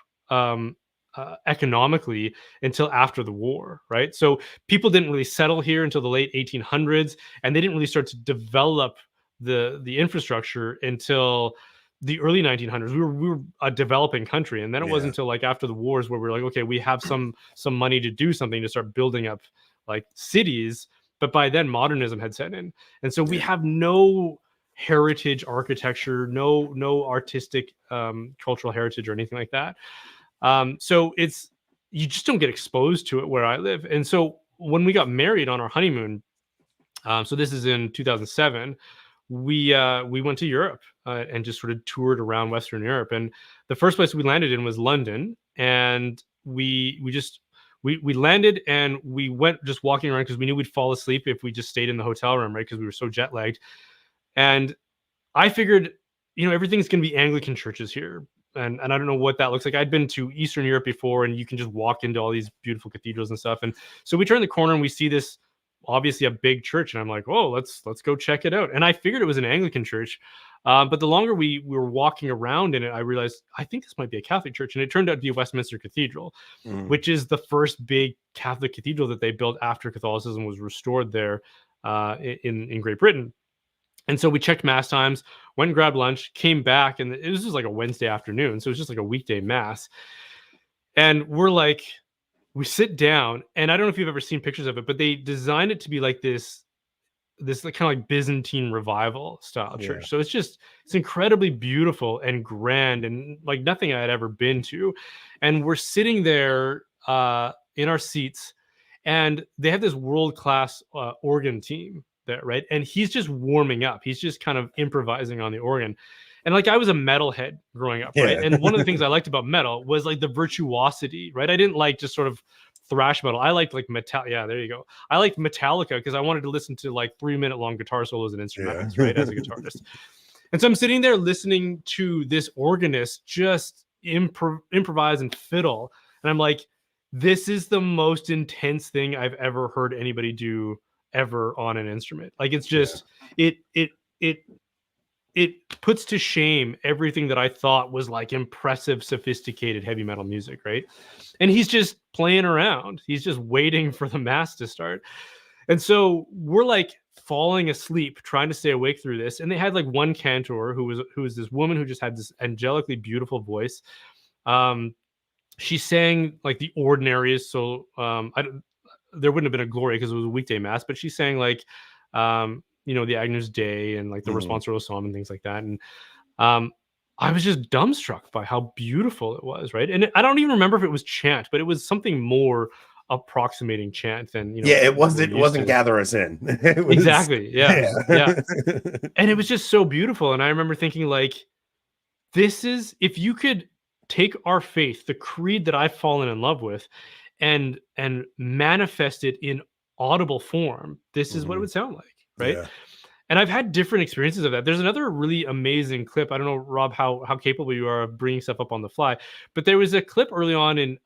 economically until after the war, right? So people didn't really settle here until the late 1800s, and they didn't really start to develop the infrastructure until the early 1900s. We were a developing country, and then it wasn't until like after the wars where we were like, okay, we have some money to do something, to start building up like cities. But by then modernism had set in, and so we have no heritage architecture, no artistic cultural heritage or anything like that. So you just don't get exposed to it where I live. And so when we got married on our honeymoon, so this is in 2007, we went to Europe and just sort of toured around Western Europe. And the first place we landed in was London, and we landed and we went just walking around because we knew we'd fall asleep if we just stayed in the hotel room, right? Because we were so jet lagged. And I figured, everything's going to be Anglican churches here. And I don't know what that looks like. I'd been to Eastern Europe before, and you can just walk into all these beautiful cathedrals and stuff. And so we turn the corner and we see this, obviously a big church. And I'm like, oh, let's go check it out. And I figured it was an Anglican church. But the longer we were walking around in it, I realized, I think this might be a Catholic church. And it turned out to be Westminster Cathedral, which is the first big Catholic cathedral that they built after Catholicism was restored there in Great Britain. And so we checked mass times, went and grabbed lunch, came back, and it was just like a Wednesday afternoon. So it was just like a weekday mass. And we sit down, and I don't know if you've ever seen pictures of it, but they designed it to be like this kind of like Byzantine revival style church. So it's incredibly beautiful and grand, and like nothing I had ever been to. And we're sitting there in our seats, and they have this world-class organ team there, right? And he's just warming up. He's just kind of improvising on the organ. And like I was a metalhead growing up, right? And one of the things I liked about metal was like the virtuosity, right? I didn't like just sort of thrash metal. I liked like metal. Yeah, there you go. I liked Metallica because I wanted to listen to like 3-minute long guitar solos and instrumentals, right? As a guitarist. And so I'm sitting there listening to this organist just improvise and fiddle. And I'm like, this is the most intense thing I've ever heard anybody do ever on an instrument. Like it's just it puts to shame everything that I thought was like impressive, sophisticated heavy metal music, right? And he's just playing around. He's just waiting for the mass to start. And so we're like falling asleep trying to stay awake through this. And they had like one cantor who was this woman who just had this angelically beautiful voice. She sang like the ordinaries, so there wouldn't have been a Gloria because it was a weekday mass, but she sang like, the Agnus Dei and like the Responsorial Psalm and things like that. And I was just dumbstruck by how beautiful it was, right? And I don't even remember if it was chant, but it was something more approximating chant than, it wasn't gather us in. Exactly. Yeah. And it was just so beautiful. And I remember thinking like, if you could take our faith, the creed that I've fallen in love with, and manifest it in audible form, this is what it would sound like, right? And I've had different experiences of that. There's another really amazing clip. I don't know, Rob, how capable you are of bringing stuff up on the fly, but there was a clip early on in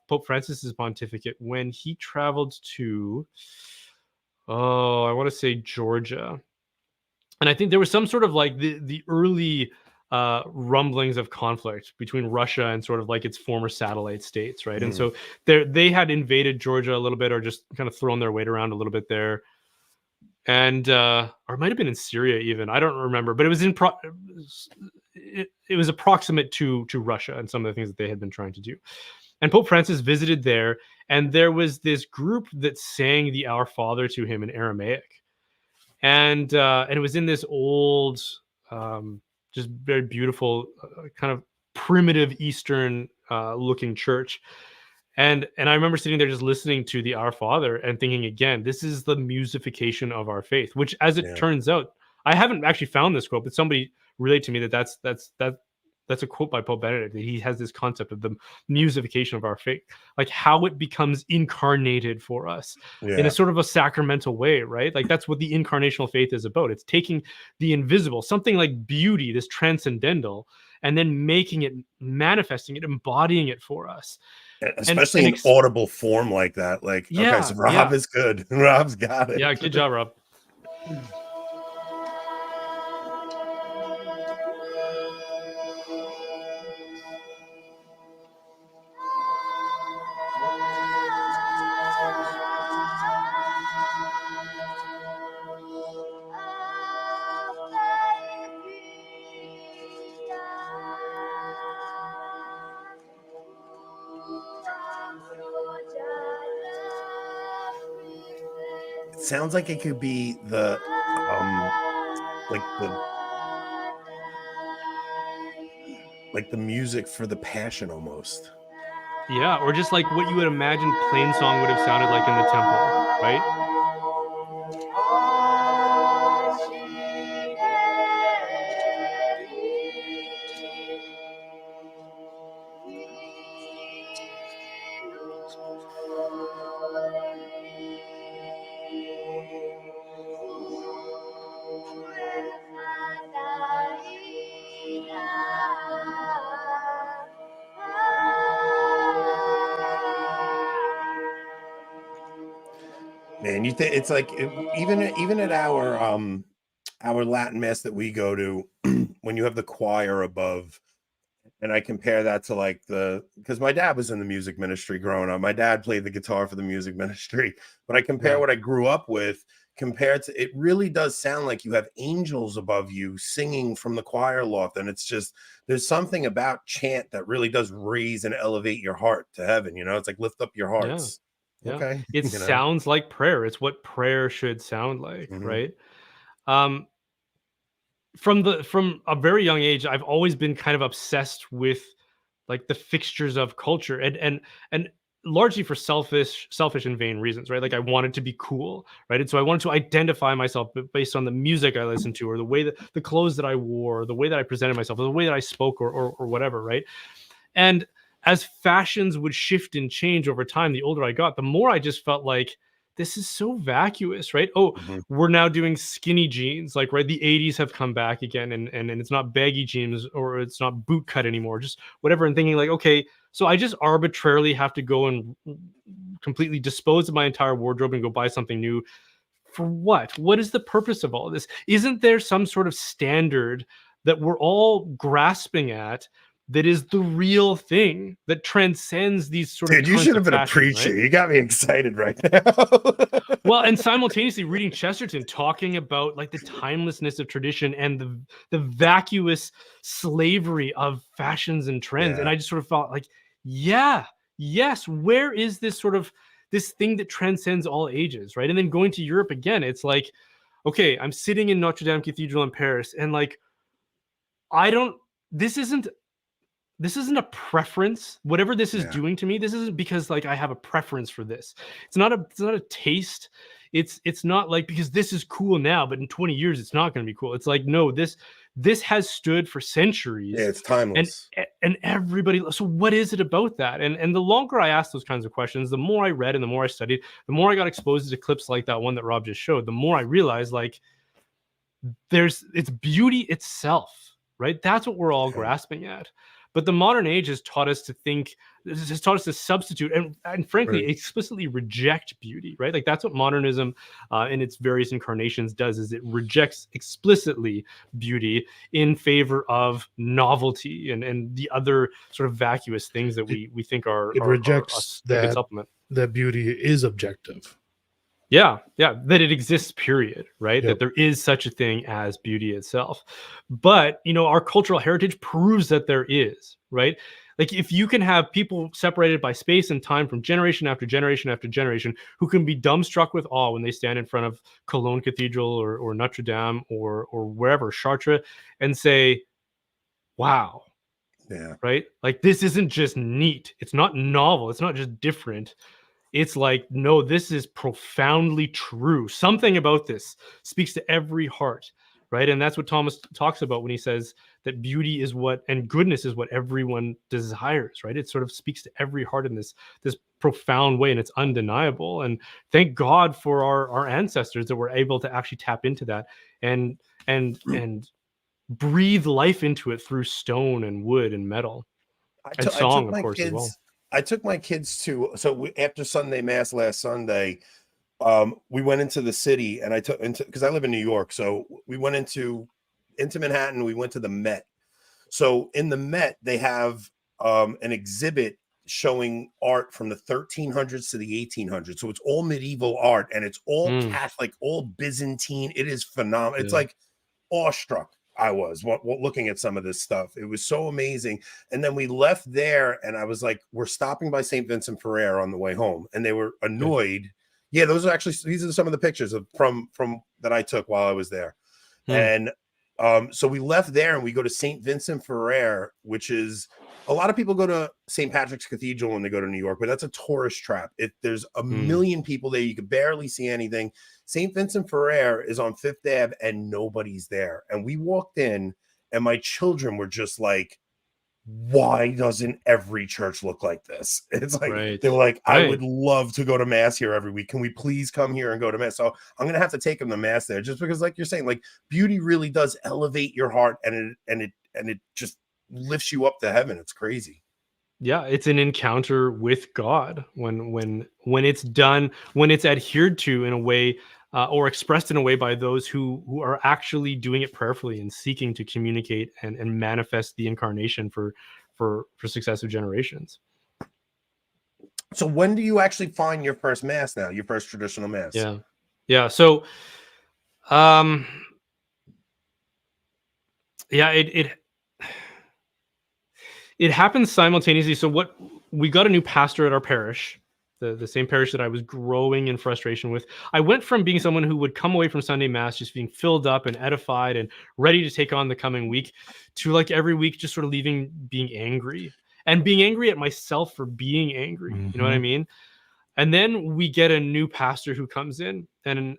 Pope Francis's pontificate when he traveled to, I want to say Georgia, and I think there was some sort of like the early rumblings of conflict between Russia and sort of like its former satellite states, right? And so they had invaded Georgia a little bit, or just kind of thrown their weight around a little bit there. And or it might have been in Syria even. I don't remember, but it was it was approximate to Russia and some of the things that they had been trying to do. And Pope Francis visited there, and there was this group that sang the Our Father to him in Aramaic. And it was in this old just very beautiful, kind of primitive Eastern looking church. And I remember sitting there just listening to the Our Father and thinking, again, this is the musification of our faith, which, as it turns out, I haven't actually found this quote, but somebody relayed to me that that's a quote by Pope Benedict, that he has this concept of the musification of our faith, like how it becomes incarnated for us in a sort of a sacramental way, right? Like that's what the incarnational faith is about. It's taking the invisible, something like beauty, this transcendental, and then making it, manifesting it, embodying it for us. Especially in audible form like that. Like, okay, so Rob is good. Rob's got it. Yeah, good job, Rob. It sounds like it could be the like the music for the Passion almost. Yeah, or just like what you would imagine plain song would have sounded like in the temple, right? Man, you think it's like even at our Latin mass that we go to, when you have the choir above, and I compare that to like because my dad was in the music ministry growing up. My dad played the guitar for the music ministry, but I compare what I grew up with compared to, it really does sound like you have angels above you singing from the choir loft, and it's just, there's something about chant that really does raise and elevate your heart to heaven. You know, it's like lift up your hearts. Yeah. Okay. It sounds like prayer. It's what prayer should sound like, right? From a very young age, I've always been kind of obsessed with like the fixtures of culture, and largely for selfish and vain reasons, right? Like I wanted to be cool, right? And so I wanted to identify myself based on the music I listened to, or the way that the clothes that I wore, or the way that I presented myself, or the way that I spoke, or whatever, right? And as fashions would shift and change over time, the older I got, the more I just felt like this is so vacuous, right? Oh, we're now doing skinny jeans, like, right? The 80s have come back again, and it's not baggy jeans, or it's not boot cut anymore, just whatever. And thinking like, okay, so I just arbitrarily have to go and completely dispose of my entire wardrobe and go buy something new. For what? What is the purpose of all of this? Isn't there some sort of standard that we're all grasping at that is the real thing that transcends these sort of... Dude, you should have been a preacher. Right? You got me excited right now. Well, and simultaneously reading Chesterton talking about like the timelessness of tradition and the vacuous slavery of fashions and trends. And I just sort of felt like, yes, where is this sort of this thing that transcends all ages, right? And then going to Europe again, it's like, okay, I'm sitting in Notre Dame Cathedral in Paris, and like, this isn't a preference. Whatever this is doing to me, this isn't because like I have a preference for this. It's not a taste. It's not like because this is cool now, but in 20 years it's not going to be cool. It's like, no, this has stood for centuries. Yeah, it's timeless. And everybody. So what is it about that? And the longer I asked those kinds of questions, the more I read and the more I studied, the more I got exposed to clips like that one that Rob just showed. The more I realized like it's beauty itself, right? That's what we're all grasping at. But the modern age has taught us to think, has taught us to substitute and frankly, explicitly reject beauty, right? Like that's what modernism in its various incarnations does, is it rejects explicitly beauty in favor of novelty and the other sort of vacuous things that we think are... It rejects that supplement. That beauty is objective. Yeah, that it exists, period, right? That there is such a thing as beauty itself. But, our cultural heritage proves that there is, right? Like if you can have people separated by space and time from generation after generation after generation who can be dumbstruck with awe when they stand in front of Cologne Cathedral or Notre Dame or wherever, Chartres, and say, wow, Yeah. Right. Like, this isn't just neat. It's not novel. It's not just different. It's like, no, this is profoundly true. Something about this speaks to every heart, right? And that's what Thomas talks about when he says that beauty is what, and goodness is what everyone desires, right? It sort of speaks to every heart in this profound way, and it's undeniable. And thank God for our ancestors that were able to actually tap into that and breathe life into it through stone and wood and metal and song, of course, as well. I took my kids to, after Sunday Mass last Sunday, we went into the city, and because I live in New York, so we went into Manhattan. We went to the Met. So in the Met, they have an exhibit showing art from the 1300s to the 1800s. So it's all medieval art, and it's all Catholic, all Byzantine. It is phenomenal. Yeah. It's like awestruck. I was looking at some of this stuff. It was so amazing. And then we left there, and I was like, we're stopping by St. Vincent Ferrer on the way home. And they were annoyed. Yeah, these are some of the pictures from that I took while I was there. And so we left there, and we go to St. Vincent Ferrer, which is, a lot of people go to St. Patrick's Cathedral when they go to New York, but that's a tourist trap. There's a million people there. You could barely see anything. St. Vincent Ferrer is on Fifth Ave, and nobody's there. And we walked in, and my children were just like, why doesn't every church look like this? It's like, they were like, I would love to go to Mass here every week. Can we please come here and go to Mass? So I'm going to have to take them to Mass there, just because, like you're saying, like, beauty really does elevate your heart, and it just lifts you up to heaven. It's crazy. Yeah, it's an encounter with God when it's done, when it's adhered to in a way or expressed in a way by those who are actually doing it prayerfully and seeking to communicate and manifest the incarnation for successive generations. So when do you actually find your first Mass now, your first traditional Mass? Yeah. So, it happens simultaneously. So we got a new pastor at our parish, the same parish that I was growing in frustration with. I went from being someone who would come away from Sunday Mass just being filled up and edified and ready to take on the coming week, to, like, every week just sort of leaving being angry at myself for being angry. You know what I mean? And then we get a new pastor who comes in, and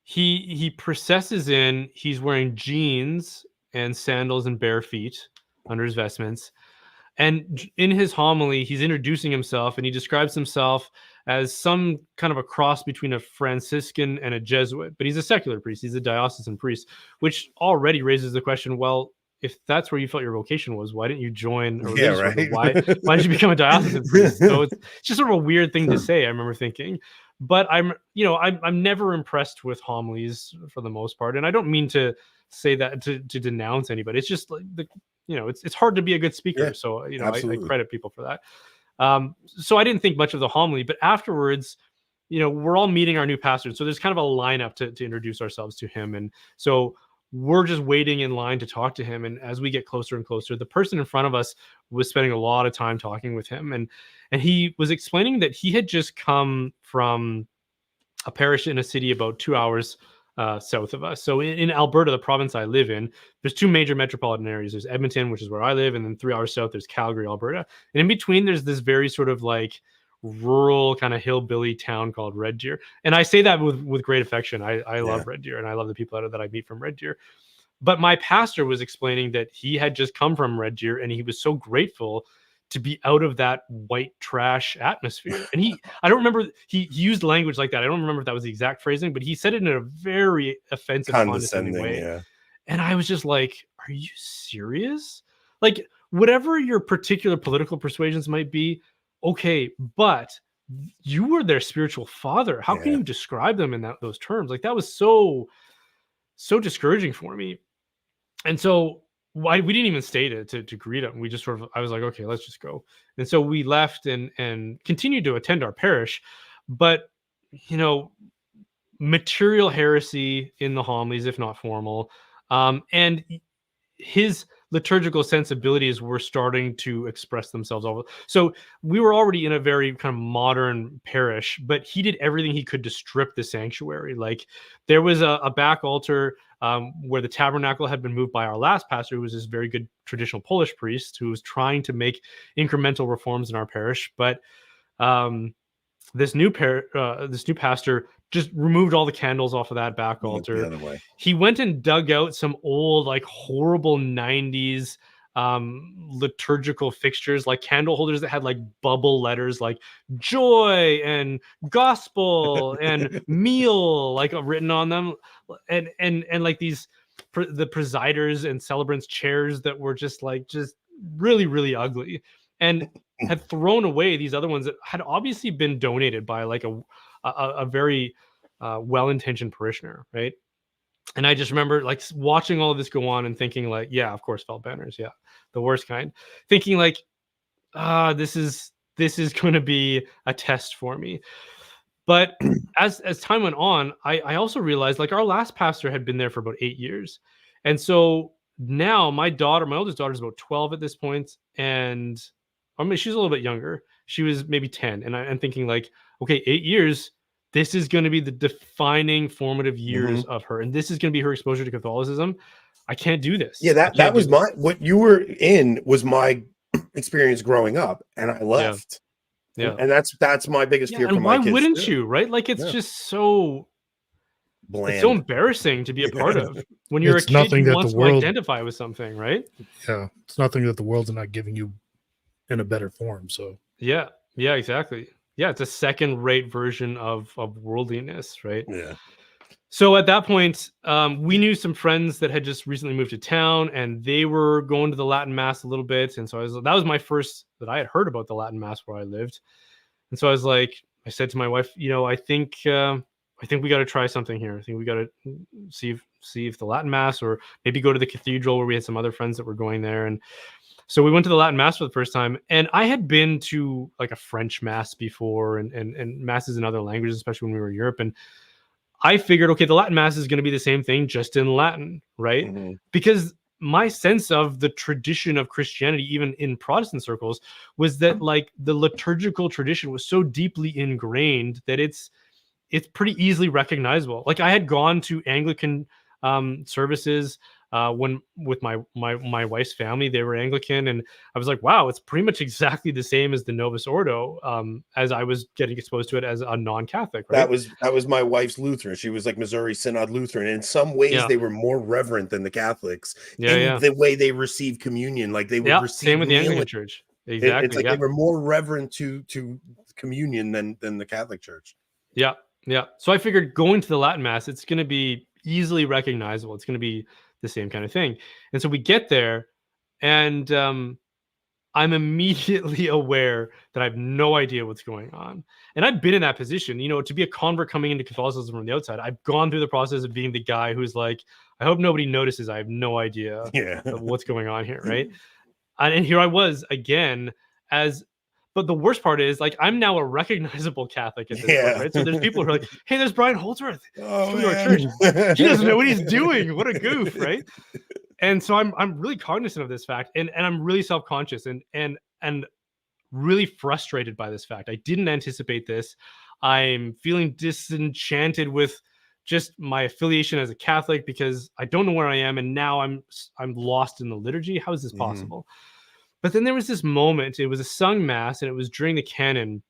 he processes in. He's wearing jeans and sandals and bare feet under his vestments. And in his homily, he's introducing himself, and he describes himself as some kind of a cross between a Franciscan and a Jesuit, but he's a secular priest. He's a diocesan priest, which already raises the question, well, if that's where you felt your vocation was, why didn't you join a religious order? Why did you become a diocesan priest? So it's just sort of a weird thing to say, I remember thinking. But I'm never impressed with homilies for the most part. And I don't mean to say that to denounce anybody. It's just like it's hard to be a good speaker. Yeah, so I credit people for that. So I didn't think much of the homily, but afterwards, we're all meeting our new pastor. So there's kind of a lineup to introduce ourselves to him. And so we're just waiting in line to talk to him. And as we get closer and closer, the person in front of us was spending a lot of time talking with him. And he was explaining that he had just come from a parish in a city about 2 hours south of us. So in Alberta, the province I live in, there's two major metropolitan areas. There's Edmonton, which is where I live, and then 3 hours south, there's Calgary, Alberta. And in between, there's this very sort of like rural kind of hillbilly town called Red Deer. And I say that with great affection. I love Red Deer, and I love the people that I meet from Red Deer. But my pastor was explaining that he had just come from Red Deer, and he was so grateful to be out of that white trash atmosphere. And I don't remember, he used language like that. I don't remember if that was the exact phrasing, but he said it in a very offensive, condescending way. Yeah. And I was just like, are you serious? Like, whatever your particular political persuasions might be, okay, but you were their spiritual father. How can you describe them in those terms? Like, that was so discouraging for me. And so we didn't even stay to greet him. We just sort of, I was like, okay, let's just go. And so we left and continued to attend our parish. But, material heresy in the homilies, if not formal. And his liturgical sensibilities were starting to express themselves over. So we were already in a very kind of modern parish, but he did everything he could to strip the sanctuary. Like there was a back altar where the tabernacle had been moved by our last pastor, who was this very good traditional Polish priest who was trying to make incremental reforms in our parish. But this new pastor just removed all the candles off of that back altar. The other way. He went and dug out some old, like horrible 90s liturgical fixtures, like candle holders that had like bubble letters like joy and gospel and meal like written on them, and like these the presiders and celebrants chairs that were just really, really ugly, and had thrown away these other ones that had obviously been donated by like a very well-intentioned parishioner, right? And I just remember like watching all of this go on and thinking like, yeah, of course, felt banners, yeah, the worst kind. Thinking like, this is going to be a test for me. But as time went on, I also realized like our last pastor had been there for about 8 years, and so now my oldest daughter is about 12 at this point, and I mean she's a little bit younger. She was maybe 10, and I'm thinking like, okay, 8 years. This is going to be the defining formative years of her. And this is going to be her exposure to Catholicism. I can't do this. Yeah, that was what you were in was my experience growing up, and I left. Yeah. And that's my biggest fear for my kids. Why wouldn't you, right? Like it's just so bland. It's so embarrassing to be a part of when you're a kid who wants to identify with something, right? Yeah. It's nothing that the world's not giving you in a better form. So yeah, exactly. Yeah, it's a second-rate version of worldliness, right? Yeah. So at that point, we knew some friends that had just recently moved to town, and they were going to the Latin Mass a little bit. And so that was my first that I had heard about the Latin Mass where I lived. And so I said to my wife, I think we got to try something here. I think we got to see if the Latin Mass, or maybe go to the cathedral where we had some other friends that were going there. And so we went to the Latin Mass for the first time, and I had been to like a French Mass before and Masses in other languages, especially when we were in Europe. And I figured, okay, the Latin Mass is going to be the same thing, just in Latin, right? Mm-hmm. Because my sense of the tradition of Christianity, even in Protestant circles, was that like the liturgical tradition was so deeply ingrained that it's pretty easily recognizable. Like I had gone to Anglican services when with my wife's family. They were Anglican, and I was like, wow, it's pretty much exactly the same as the Novus Ordo, as I was getting exposed to it as a non-Catholic, right? That was my wife's Lutheran. She was like Missouri Synod Lutheran, and in some ways they were more reverent than the Catholics in the way they receive communion. Like they would receive same with the Anglican Church. Exactly. It's like they were more reverent to communion than the Catholic Church. Yeah. So I figured going to the Latin Mass, it's going to be easily recognizable. It's going to be the same kind of thing. And so we get there, and I'm immediately aware that I have no idea what's going on. And I've been in that position, to be a convert coming into Catholicism from the outside. I've gone through the process of being the guy who's like, I hope nobody notices. I have no idea of what's going on here, right? And here I was again but the worst part is, like, I'm now a recognizable Catholic at this point, right? So there's people who are like, hey, there's Brian Holdsworth. Oh, to our church. He doesn't know what he's doing. What a goof, right? And so I'm really cognizant of this fact, and I'm really self-conscious and really frustrated by this fact. I didn't anticipate this. I'm feeling disenchanted with just my affiliation as a Catholic because I don't know where I am, and now I'm lost in the liturgy. How is this possible? But then there was this moment, it was a sung mass, and it was during the canon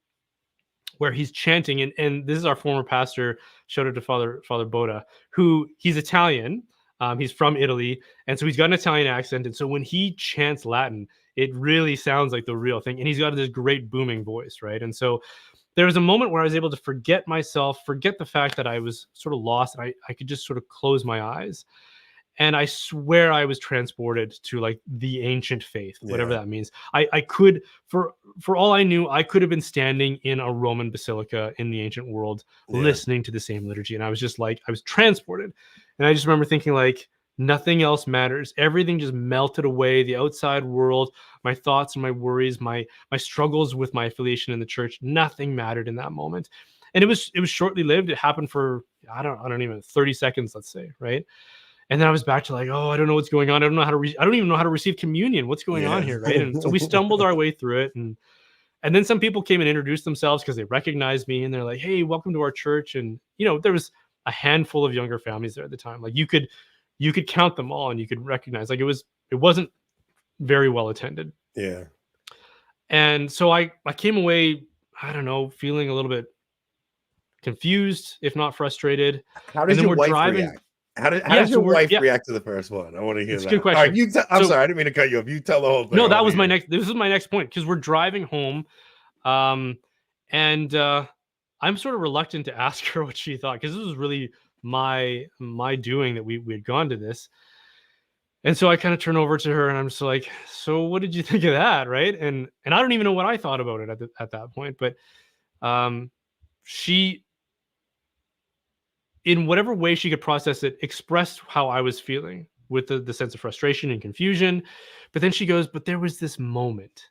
where he's chanting, and this is our former pastor, shout out to Father Boda, who he's Italian, he's from Italy, and so he's got an Italian accent, and so when he chants Latin, it really sounds like the real thing, and he's got this great booming voice, right? And so there was a moment where I was able to forget myself, forget the fact that I was sort of lost, and I could just sort of close my eyes. And I swear I was transported to like the ancient faith, whatever that means. I could, for all I knew, I could have been standing in a Roman basilica in the ancient world, listening to the same liturgy. And I was just like, I was transported. And I just remember thinking like, nothing else matters. Everything just melted away. The outside world, my thoughts and my worries, my struggles with my affiliation in the church, nothing mattered in that moment. And it was shortly lived. It happened for, I don't even 30 seconds, let's say, right? And then I was back to like, oh, I don't know what's going on. I don't know how to, I don't even know how to receive communion. What's going on here, right? And so we stumbled our way through it. And then some people came and introduced themselves because they recognized me, and they're like, hey, welcome to our church. And, you know, there was a handful of younger families there at the time. Like you could count them all and you could recognize, like, it wasn't very well attended. Yeah. And so I came away, I don't know, feeling a little bit confused, if not frustrated. How does your wife react? How does your wife react to the first one? I want to hear that. It's a good question. All right, I'm sorry, I didn't mean to cut you off. You tell the whole thing. No, this was my next point, because we're driving home. And I'm sort of reluctant to ask her what she thought, because this was really my doing that we had gone to this. And so I kind of turn over to her and I'm just like, so what did you think of that? Right. And I don't even know what I thought about it at that point, but she, in whatever way she could process it, expressed how I was feeling with the sense of frustration and confusion. But then she goes, but there was this moment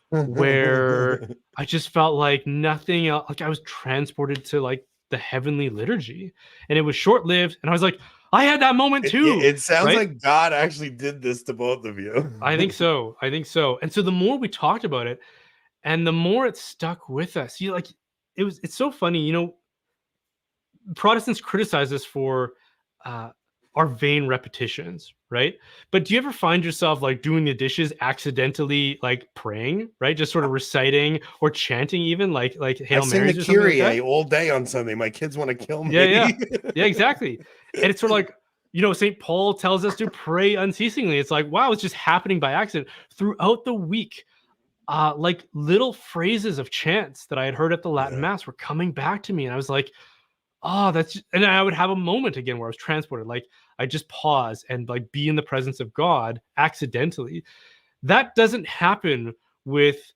where I just felt like nothing else, like I was transported to like the heavenly liturgy, and it was short-lived. And I was like, I had that moment too. It sounds like God actually did this to both of you. I think so. And so the more we talked about it, and the more it stuck with us. It's so funny, you know, Protestants criticize us for our vain repetitions, right? But do you ever find yourself like doing the dishes accidentally, like praying, right? Just sort of reciting or chanting, even like Hail Marys or something like that? all day on Sunday. My kids want to kill me. Yeah, exactly. And it's sort of like, you know, St. Paul tells us to pray unceasingly. It's like, wow, it's just happening by accident throughout the week. Like little phrases of chants that I had heard at the Latin Mass were coming back to me, and I was like, oh, and I would have a moment again where I was transported. Like I just pause and like be in the presence of God accidentally. That doesn't happen with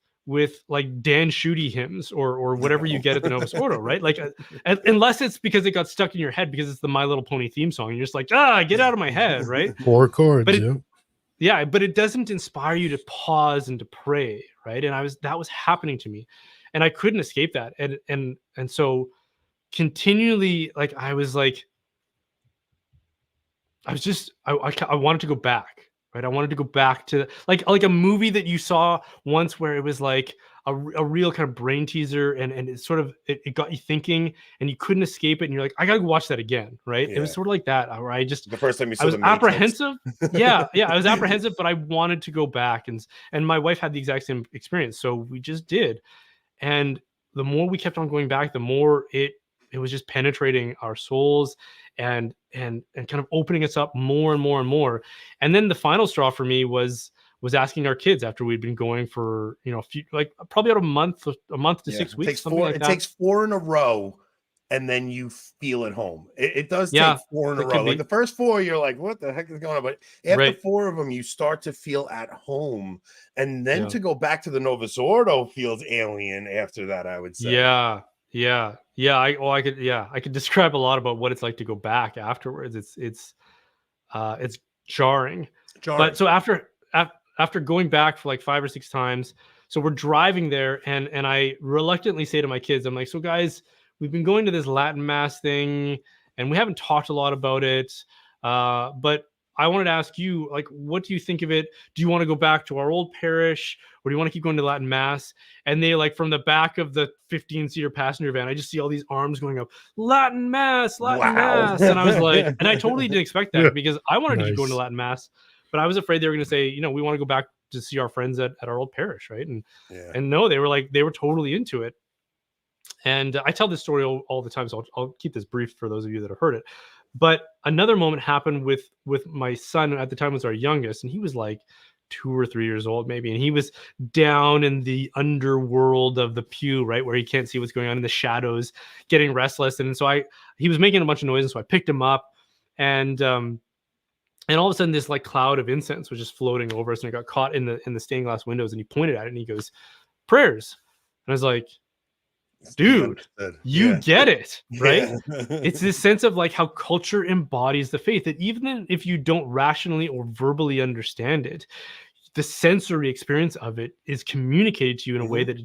like Dan Schutte hymns or whatever you get at the Novus Ordo, right? Like unless it's because it got stuck in your head because it's the My Little Pony theme song, and you're just like, get out of my head, right? 4 chords, but but it doesn't inspire you to pause and to pray, right? And that was happening to me, and I couldn't escape that. And so continually, like I wanted to go back, right? I wanted to go back to like a movie that you saw once where it was like a real kind of brain teaser, and it sort of it got you thinking and you couldn't escape it, and you're like, I gotta watch that again, right? It was sort of like that, where I just the first time you saw I was apprehensive. I was apprehensive, but I wanted to go back, and my wife had the exact same experience, so we just did. And the more we kept on going back, the more it was just penetrating our souls and kind of opening us up more and more and more. And then the final straw for me was asking our kids, after we'd been going for, you know, probably about a month to 6 weeks. It takes 4 in a row, and then you feel at home. It does take 4 in a row. Like the first 4, you're like, what the heck is going on? But after 4 of them, you start to feel at home. And then to go back to the Novus Ordo feels alien after that, I would say. Yeah. I could describe a lot about what it's like to go back afterwards. It's jarring. But so after going back for like 5 or 6 times, so we're driving there, and I reluctantly say to my kids, I'm like, so guys, we've been going to this Latin Mass thing, and we haven't talked a lot about it. But I wanted to ask you, like, what do you think of it? Do you want to go back to our old parish, or do you want to keep going to Latin Mass? And they, like, from the back of the 15-seater passenger van, I just see all these arms going up, Latin Mass. And I was like, and I totally didn't expect that, because I wanted to keep going to Latin Mass, but I was afraid they were going to say, you know, we want to go back to see our friends at our old parish, right? And no, they were totally into it. And I tell this story all the time, so I'll keep this brief for those of you that have heard it. But another moment happened with my son. At the time was our youngest, and he was like 2 or 3 years old maybe, and he was down in the underworld of the pew, right, where he can't see what's going on in the shadows, getting restless. And so he was making a bunch of noise, and so I picked him up, and all of a sudden this like cloud of incense was just floating over us, and it got caught in the stained glass windows, and he pointed at it and he goes, prayers. And I was like, dude, you get it, right? It's this sense of like how culture embodies the faith, that even if you don't rationally or verbally understand it, the sensory experience of it is communicated to you in a way that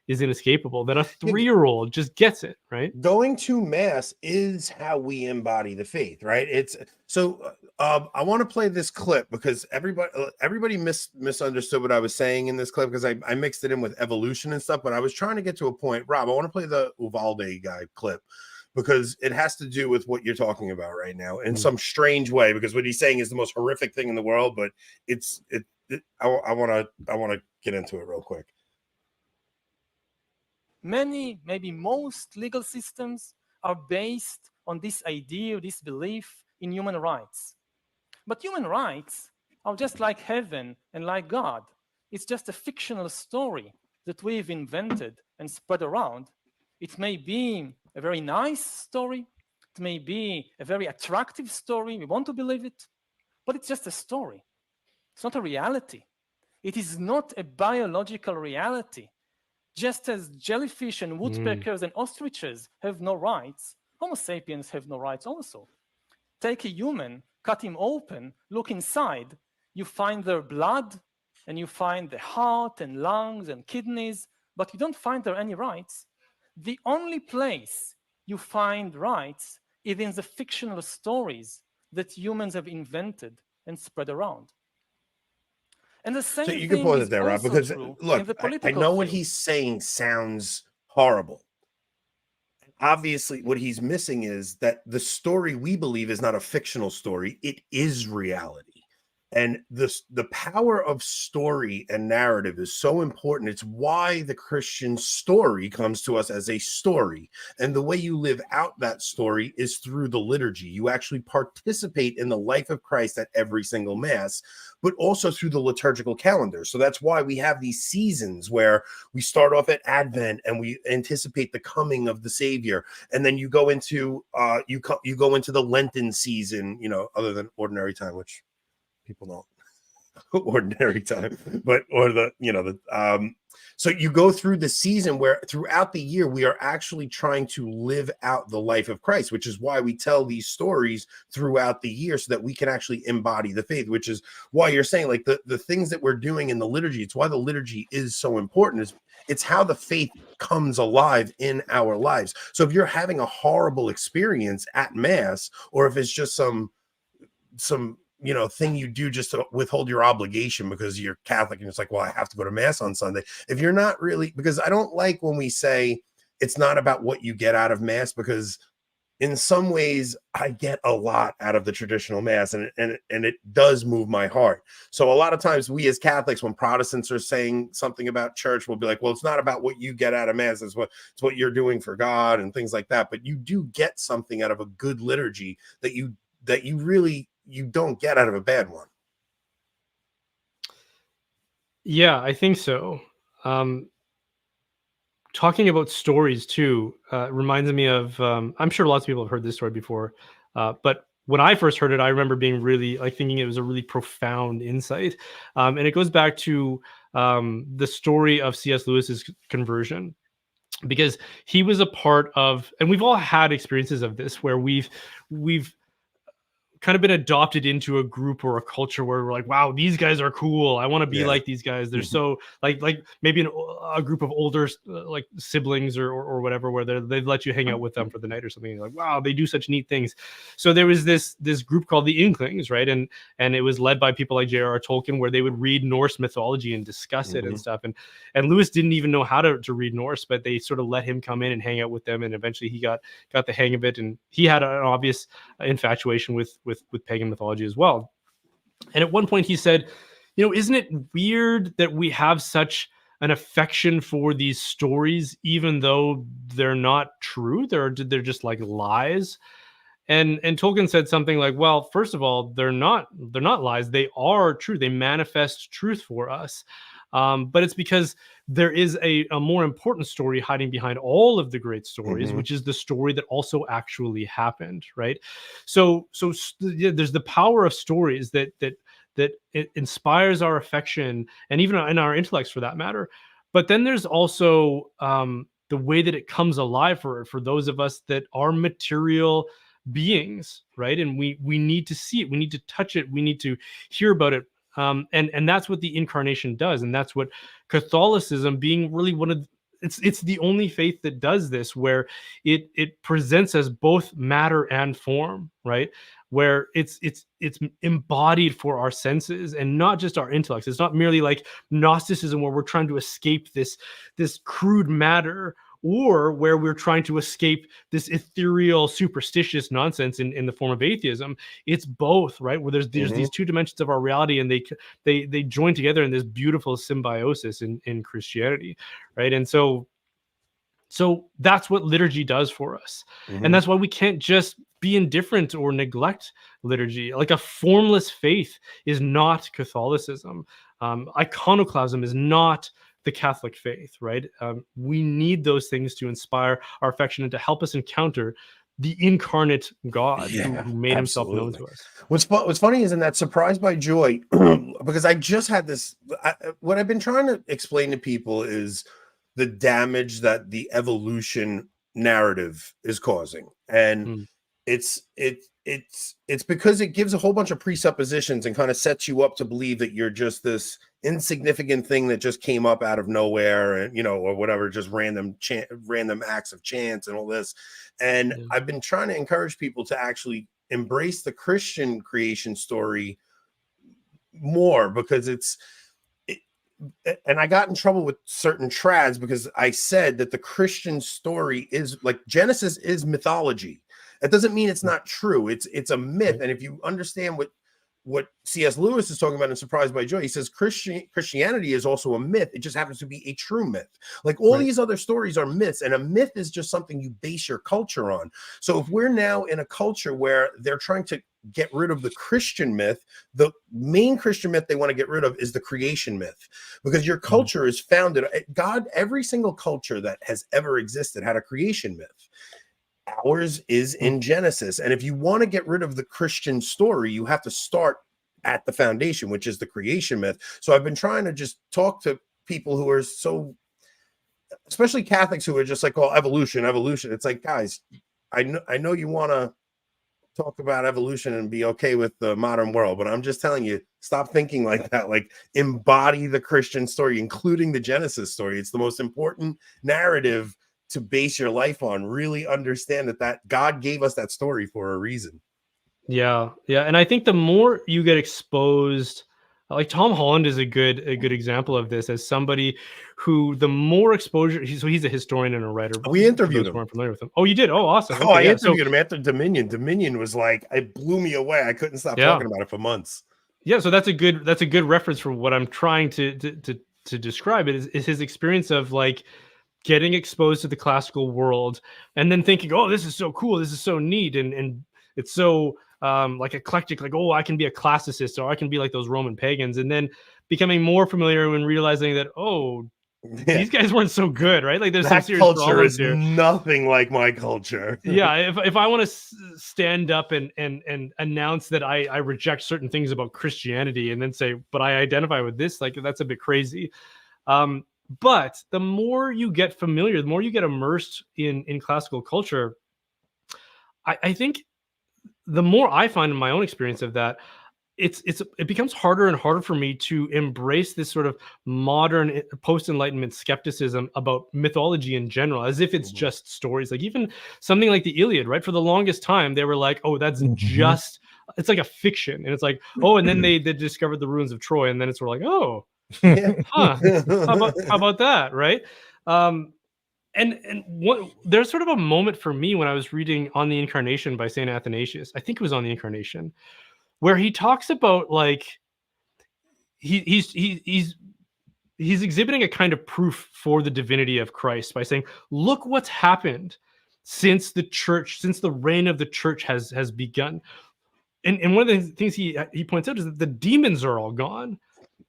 is inescapable, that a 3-year-old just gets it, right? Going to mass is how we embody the faith, right? It's so I want to play this clip because everybody misunderstood what I was saying in this clip, because I mixed it in with evolution and stuff, but I was trying to get to a point. Rob, I want to play the Uvalde guy clip because it has to do with what you're talking about right now in some strange way, because what he's saying is the most horrific thing in the world, but I want to get into it real quick. Many, maybe most legal systems are based on this idea, this belief in human rights. But human rights are just like heaven and like God. It's just a fictional story that we've invented and spread around. It may be a very nice story. It may be a very attractive story. We want to believe it, but it's just a story. It's not a reality. It is not a biological reality. Just as jellyfish and woodpeckers and ostriches have no rights, Homo sapiens have no rights also. Take a human, cut him open, look inside, you find their blood, and you find the heart and lungs and kidneys, but you don't find there any rights. The only place you find rights is in the fictional stories that humans have invented and spread around. And the same so you can pause it there, Rob, because look, I know what he's saying sounds horrible. Obviously, what he's missing is that the story we believe is not a fictional story. It is reality. And the power of story and narrative is so important. It's why the Christian story comes to us as a story. And the way you live out that story is through the liturgy. You actually participate in the life of Christ at every single Mass, but also through the liturgical calendar. So that's why we have these seasons where we start off at Advent and we anticipate the coming of the Savior. And then you go into you go into the Lenten season, other than ordinary time, which people don't ordinary time, but so you go through the season where throughout the year we are actually trying to live out the life of Christ, which is why we tell these stories throughout the year so that we can actually embody the faith, which is why you're saying like the things that we're doing in the liturgy. It's why the liturgy is so important. It's how the faith comes alive in our lives. So if you're having a horrible experience at Mass, or if it's just some thing you do just to withhold your obligation because you're Catholic and it's like, well, I have to go to Mass on Sunday. If you're not really, because I don't like when we say it's not about what you get out of Mass, because in some ways I get a lot out of the traditional Mass and it does move my heart. So a lot of times we as Catholics, when Protestants are saying something about church, we'll be like, well, it's not about what you get out of Mass. It's what you're doing for God and things like that. But you do get something out of a good liturgy that you don't get out of a bad one. Yeah, I think so. Talking about stories too reminds me of, I'm sure lots of people have heard this story before, but when I first heard it, I remember being really thinking it was a really profound insight. And it goes back to the story of C.S. Lewis's conversion, because he was a part of, and we've all had experiences of this where we've kind of been adopted into a group or a culture where we're like, wow, these guys are cool. I want to be like these guys. They're so like maybe a group of older like siblings or whatever, where they've let you hang out with them for the night or something. And you're like, wow, they do such neat things. So there was this group called the Inklings, right? And it was led by people like J.R.R. Tolkien, where they would read Norse mythology and discuss it and stuff. And Lewis didn't even know how to read Norse, but they sort of let him come in and hang out with them. And eventually he got the hang of it. And he had an obvious infatuation with pagan mythology as well. And at one point he said, isn't it weird that we have such an affection for these stories, even though they're not true? They're just like lies. And Tolkien said something like, well, first of all, they're not lies. They are true. They manifest truth for us. But it's because there is a more important story hiding behind all of the great stories, which is the story that also actually happened, right? So there's the power of stories that it inspires our affection and even in our intellects for that matter. But then there's also the way that it comes alive for those of us that are material beings, right? And we need to see it, we need to touch it, we need to hear about it. And that's what the incarnation does. And that's what Catholicism, being really one of it's the only faith that does this, where it presents as both matter and form, right? Where it's embodied for our senses and not just our intellects. It's not merely like Gnosticism, where we're trying to escape this crude matter, or where we're trying to escape this ethereal, superstitious nonsense in the form of atheism. It's both, right? Where there's these two dimensions of our reality, and they join together in this beautiful symbiosis in Christianity, right? And so that's what liturgy does for us. And that's why we can't just be indifferent or neglect liturgy. Like, a formless faith is not Catholicism. Iconoclasm is not the Catholic faith, right? We need those things to inspire our affection and to help us encounter the incarnate God who made himself known to us. What's funny is in that Surprised by Joy, because I just had this, what I've been trying to explain to people is the damage that the evolution narrative is causing. And it's because it gives a whole bunch of presuppositions and kind of sets you up to believe that you're just this insignificant thing that just came up out of nowhere, and or whatever, just random acts of chance and all this. And I've been trying to encourage people to actually embrace the Christian creation story more, because and I got in trouble with certain trads because I said that the Christian story is like Genesis is mythology. That doesn't mean it's not true. It's a myth. And if you understand what C.S. Lewis is talking about in Surprised by Joy, he says Christianity is also a myth. It just happens to be a true myth. Like all these other stories are myths, and a myth is just something you base your culture on. So if we're now in a culture where they're trying to get rid of the Christian myth, the main Christian myth they want to get rid of is the creation myth, because your culture is founded, God, every single culture that has ever existed had a creation myth. Ours is in Genesis. And if you want to get rid of the Christian story, you have to start at the foundation, which is the creation myth. So I've been trying to just talk to people who are so, especially Catholics, who are just like, oh, evolution. It's like, guys, I know you want to talk about evolution and be okay with the modern world, but I'm just telling you, stop thinking like that. Like, embody the Christian story, including the Genesis story. It's the most important narrative to base your life on. Really understand that God gave us that story for a reason. Yeah. And I think the more you get exposed, like Tom Holland is a good example of this, as somebody who, the more exposure, he's a historian and a writer. We interviewed him. Weren't familiar with him. Oh, you did? Oh, awesome. Okay, I interviewed him after Dominion. Dominion was like, it blew me away. I couldn't stop talking about it for months. Yeah, so that's a good reference for what I'm trying to describe. It is his experience of like getting exposed to the classical world and then thinking, oh, this is so cool, this is so neat, and it's so like eclectic, like, oh, I can be a classicist, or I can be like those Roman pagans, and then becoming more familiar and realizing that, oh, these guys weren't so good, right? Like, there's some serious culture is here. Nothing like my culture. Yeah, if I want to stand up and announce that I reject certain things about Christianity, and then say, but I identify with this, like, that's a bit crazy. But the more you get familiar, the more you get immersed in classical culture, I think the more I find in my own experience of that, it becomes harder and harder for me to embrace this sort of modern post-Enlightenment skepticism about mythology in general, as if it's just stories. Like even something like the Iliad, right? For the longest time, they were like, oh, that's just, it's like a fiction. And it's like, oh, and then they discovered the ruins of Troy, and then it's sort of like, oh, how about that, right? And what, there's sort of a moment for me when I was reading On the Incarnation by Saint Athanasius. I think it was On the Incarnation, where he talks about like he's exhibiting a kind of proof for the divinity of Christ by saying, look what's happened since the reign of the church has begun. And one of the things he points out is that the demons are all gone.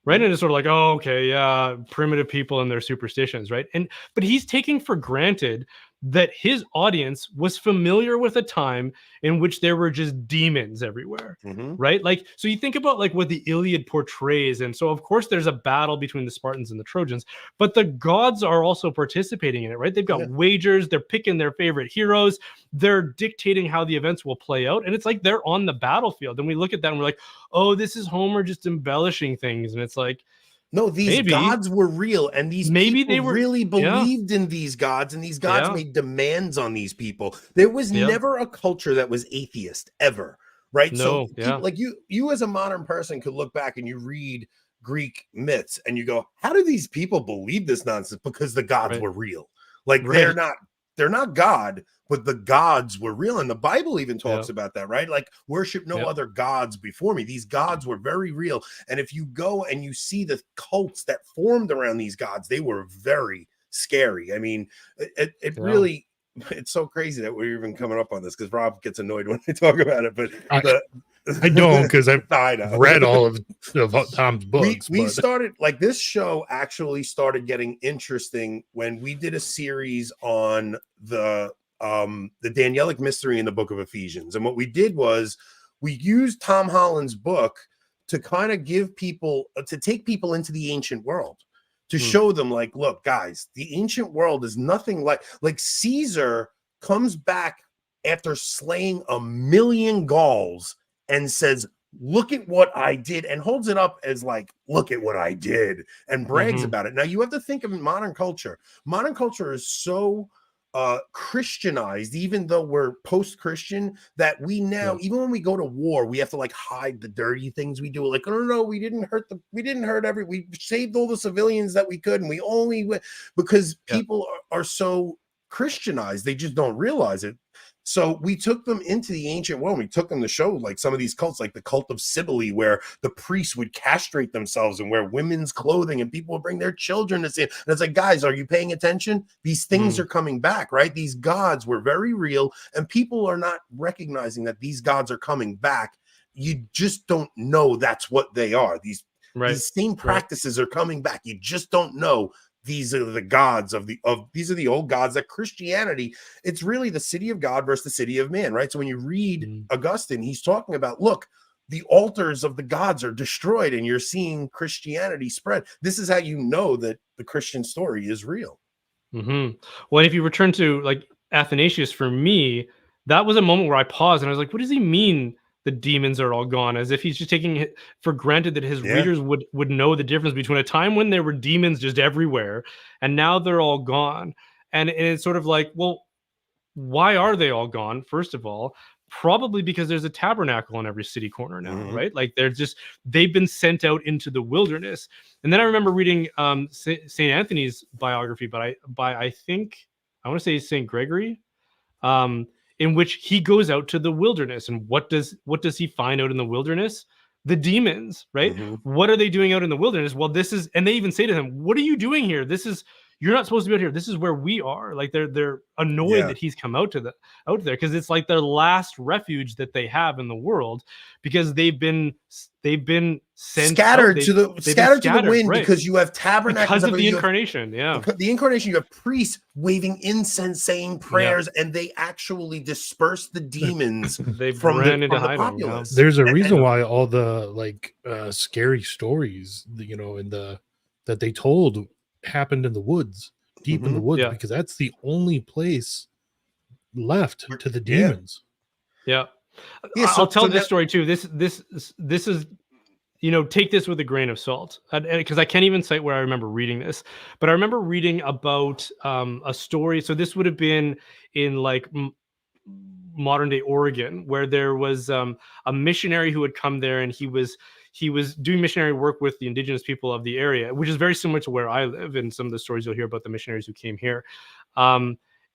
Right. And it's sort of like, oh, okay, yeah, primitive people and their superstitions. Right. But he's taking for granted that his audience was familiar with a time in which there were just demons everywhere. Right. Like, so you think about like what the Iliad portrays. And so, of course, there's a battle between the Spartans and the Trojans, but the gods are also participating in it. Right. They've got wagers. They're picking their favorite heroes. They're dictating how the events will play out. And it's like they're on the battlefield. And we look at that and we're like, oh, this is Homer just embellishing things. And it's like, No, these gods were real, and these people really believed in these gods, and these gods made demands on these people. There was never a culture that was atheist ever, right? No, so people, like you as a modern person could look back and you read Greek myths and you go, how do these people believe this nonsense? Because the gods were real. Like they're not God, but the gods were real. And the Bible even talks about that, right? Like worship no other gods before me. These gods were very real. And if you go and you see the cults that formed around these gods, they were very scary. I mean, it really, it's so crazy that we're even coming up on this because Rob gets annoyed when I talk about it. But I don't, because I've read all of Tom's books. We started, like, this show actually started getting interesting when we did a series on the Danielic mystery in the book of Ephesians. And what we did was we used Tom Holland's book to kind of give people, to take people into the ancient world, to show them, like, look, guys, the ancient world is nothing like Caesar comes back after slaying 1 million Gauls and says, look at what I did, and holds it up as like, look at what I did, and brags about it. Now you have to think of modern culture. Modern culture is so Christianized, even though we're post-Christian, that we now, even when we go to war, we have to like hide the dirty things we do. Like, oh no, we didn't hurt we saved all the civilians that we could, and we only because people are so Christianized, they just don't realize it. So we took them into the ancient world. We took them to show like some of these cults, like the cult of Cybele, where the priests would castrate themselves and wear women's clothing, and people would bring their children to see it. And it's like, guys, are you paying attention? These things are coming back, right? These gods were very real, and people are not recognizing that these gods are coming back. You just don't know that's what they are. These same practices are coming back. You just don't know. These are the gods these are the old gods that Christianity, it's really the city of God versus the city of man, right? So when you read Augustine, he's talking about, look, the altars of the gods are destroyed and you're seeing Christianity spread. This is how you know that the Christian story is real. Well, if you return to like Athanasius, for me, that was a moment where I paused and I was like, what does he mean the demons are all gone? As if he's just taking it for granted that his readers would know the difference between a time when there were demons just everywhere and now they're all gone. And it's sort of like, well, why are they all gone? First of all, probably because there's a tabernacle on every city corner now, right? Like they've been sent out into the wilderness. And then I remember reading St. Anthony's biography, but I think I want to say St. Gregory, in which he goes out to the wilderness. And what does he find out in the wilderness? The demons, right? What are they doing out in the wilderness? Well, and they even say to him, what are you doing here? You're not supposed to be out here. This is where we are. Like they're annoyed that he's come out there, because it's like their last refuge that they have in the world, because they've been sent scattered to the wind, because you have tabernacles because of the incarnation. The incarnation, you have priests waving incense, saying prayers, and they actually disperse the demons from the populace. There's a reason why all the scary stories, that they told happened in the woods, deep in the woods, because that's the only place left to the demons. I'll tell this story too. This is, take this with a grain of salt, because I can't even cite where I remember reading this, but I remember reading about a story. So this would have been in like modern day Oregon, where there was a missionary who had come there, and he was doing missionary work with the indigenous people of the area, which is very similar to where I live. And some of the stories you'll hear about the missionaries who came here.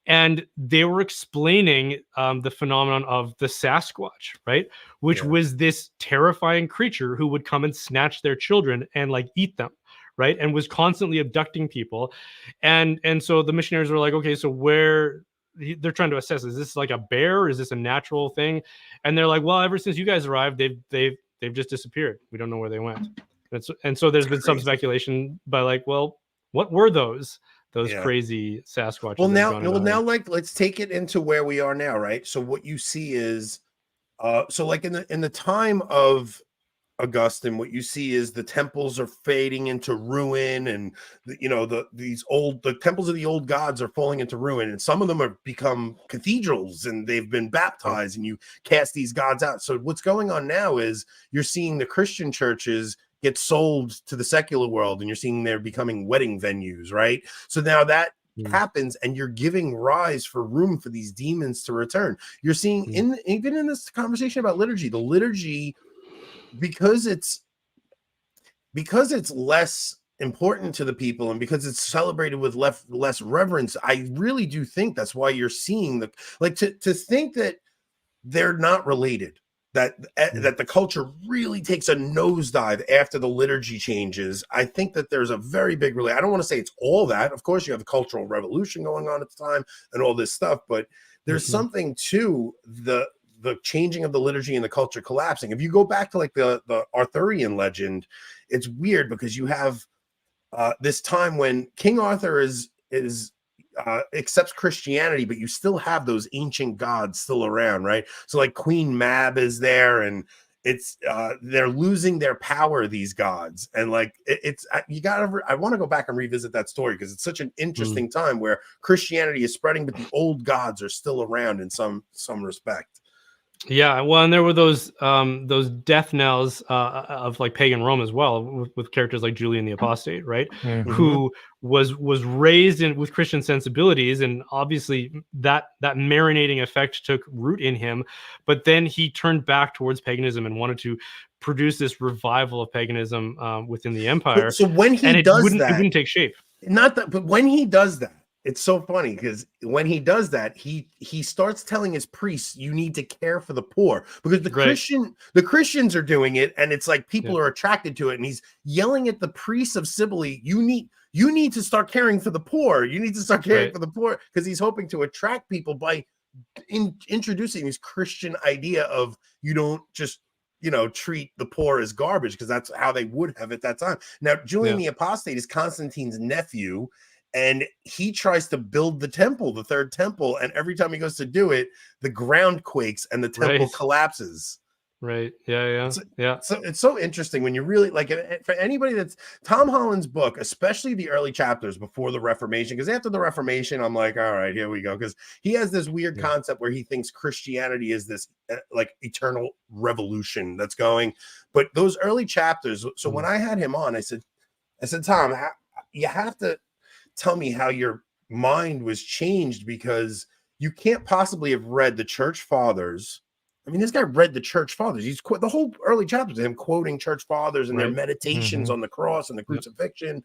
And they were explaining the phenomenon of the Sasquatch, right? Which was this terrifying creature who would come and snatch their children and like eat them, right? And was constantly abducting people. And so the missionaries were like, okay, so they're trying to assess, is this like a bear? Is this a natural thing? And they're like, well, ever since you guys arrived, they've just disappeared. We don't know where they went. And so there's been some speculation by like, well, what were those crazy Sasquatches? Well, now let's take it into where we are now, right? So what you see is, so like in the time of Augustine, what you see is the temples are fading into ruin, and the temples of the old gods are falling into ruin, and some of them have become cathedrals and they've been baptized, and you cast these gods out. So what's going on now is you're seeing the Christian churches get sold to the secular world, and you're seeing they're becoming wedding venues, right? So now that happens, and you're giving rise for room for these demons to return. You're seeing even in this conversation about liturgy, the liturgy, because it's less important to the people, and because it's celebrated with less reverence, I really do think that's why you're seeing to think that they're not related, that the culture really takes a nosedive after the liturgy changes. I think that there's a very big I don't want to say it's all that. Of course, you have the Cultural Revolution going on at the time and all this stuff, but there's something to the changing of the liturgy and the culture collapsing. If you go back to like the Arthurian legend, it's weird because you have this time when King Arthur accepts Christianity, but you still have those ancient gods still around, right? So like Queen Mab is there, and it's they're losing their power, these gods, and like I want to go back and revisit that story because it's such an interesting time where Christianity is spreading, but the old gods are still around in some respect. Yeah, well, and there were those death knells of like pagan Rome as well, with characters like Julian the Apostate, right? Who was raised with Christian sensibilities, and obviously that marinating effect took root in him. But then he turned back towards paganism and wanted to produce this revival of paganism within the empire. So when he it wouldn't take shape. But when he does that, it's so funny because when he does that, he starts telling his priests, you need to care for the poor, because the Christians are doing it, and it's like people are attracted to it, and he's yelling at the priests of Cybele, you need to start caring for the poor. You need to start caring for the poor, because he's hoping to attract people by introducing this Christian idea of you don't just treat the poor as garbage, because that's how they would have at that time. Now, Julian the Apostate is Constantine's nephew, and he tries to build the temple, the third temple, and every time he goes to do it, the ground quakes and the temple collapses. Right. Yeah. So it's so interesting when you really like, for anybody that's Tom Holland's book, especially the early chapters before the Reformation, because after the Reformation, I'm like, all right, here we go. Because he has this weird concept where he thinks Christianity is this like eternal revolution that's going. But those early chapters. So when I had him on, I said, Tom, you have to tell me how your mind was changed, because you can't possibly have read the church fathers. I mean, this guy read the church fathers. He's the whole early chapters of him quoting church fathers and their meditations on the cross and the crucifixion.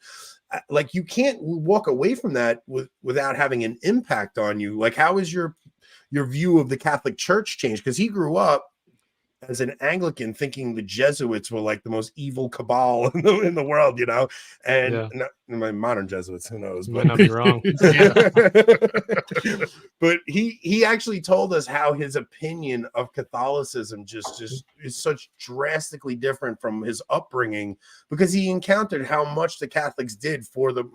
Like, you can't walk away from that without having an impact on you. Like, how is your view of the Catholic Church changed? Because he grew up as an Anglican thinking the Jesuits were like the most evil cabal in the world, and my modern Jesuits, who knows, but might not be wrong. But he actually told us how his opinion of Catholicism just is such drastically different from his upbringing, because he encountered how much the Catholics did for the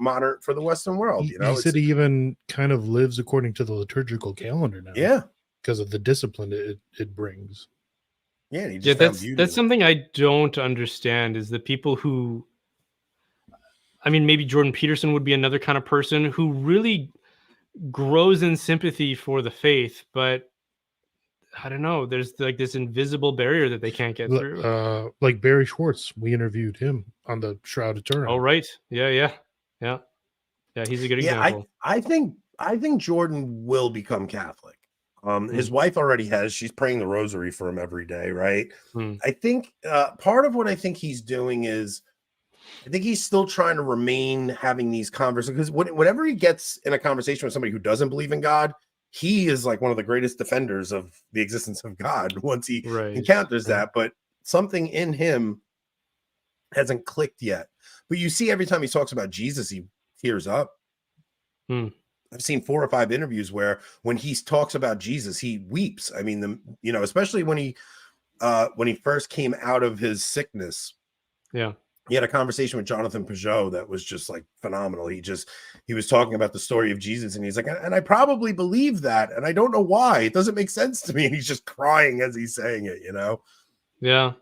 Western world. He said he even kind of lives according to the liturgical calendar now. Yeah, because of the discipline it brings. Yeah, that's something I don't understand, is the people who, I mean, maybe Jordan Peterson would be another kind of person who really grows in sympathy for the faith, but I don't know, there's like this invisible barrier that they can't get through. Like Barry Schwartz, we interviewed him on the Shroud of Turin. Oh, right. Yeah, he's a good example. I think Jordan will become Catholic. His wife already has. She's praying the rosary for him every day, right? I think part of what I think he's doing is, I think he's still trying to remain having these conversations, because whenever he gets in a conversation with somebody who doesn't believe in God, he is like one of the greatest defenders of the existence of God once he encounters that. But something in him hasn't clicked yet. But you see, every time he talks about Jesus, he tears up. I've seen 4 or 5 interviews where when he talks about Jesus, he weeps. I mean, especially when he first came out of his sickness. Yeah. He had a conversation with Jonathan Peugeot that was just like phenomenal. He was talking about the story of Jesus, and he's like, and I probably believe that, and I don't know why. It doesn't make sense to me. And he's just crying as he's saying it, Yeah.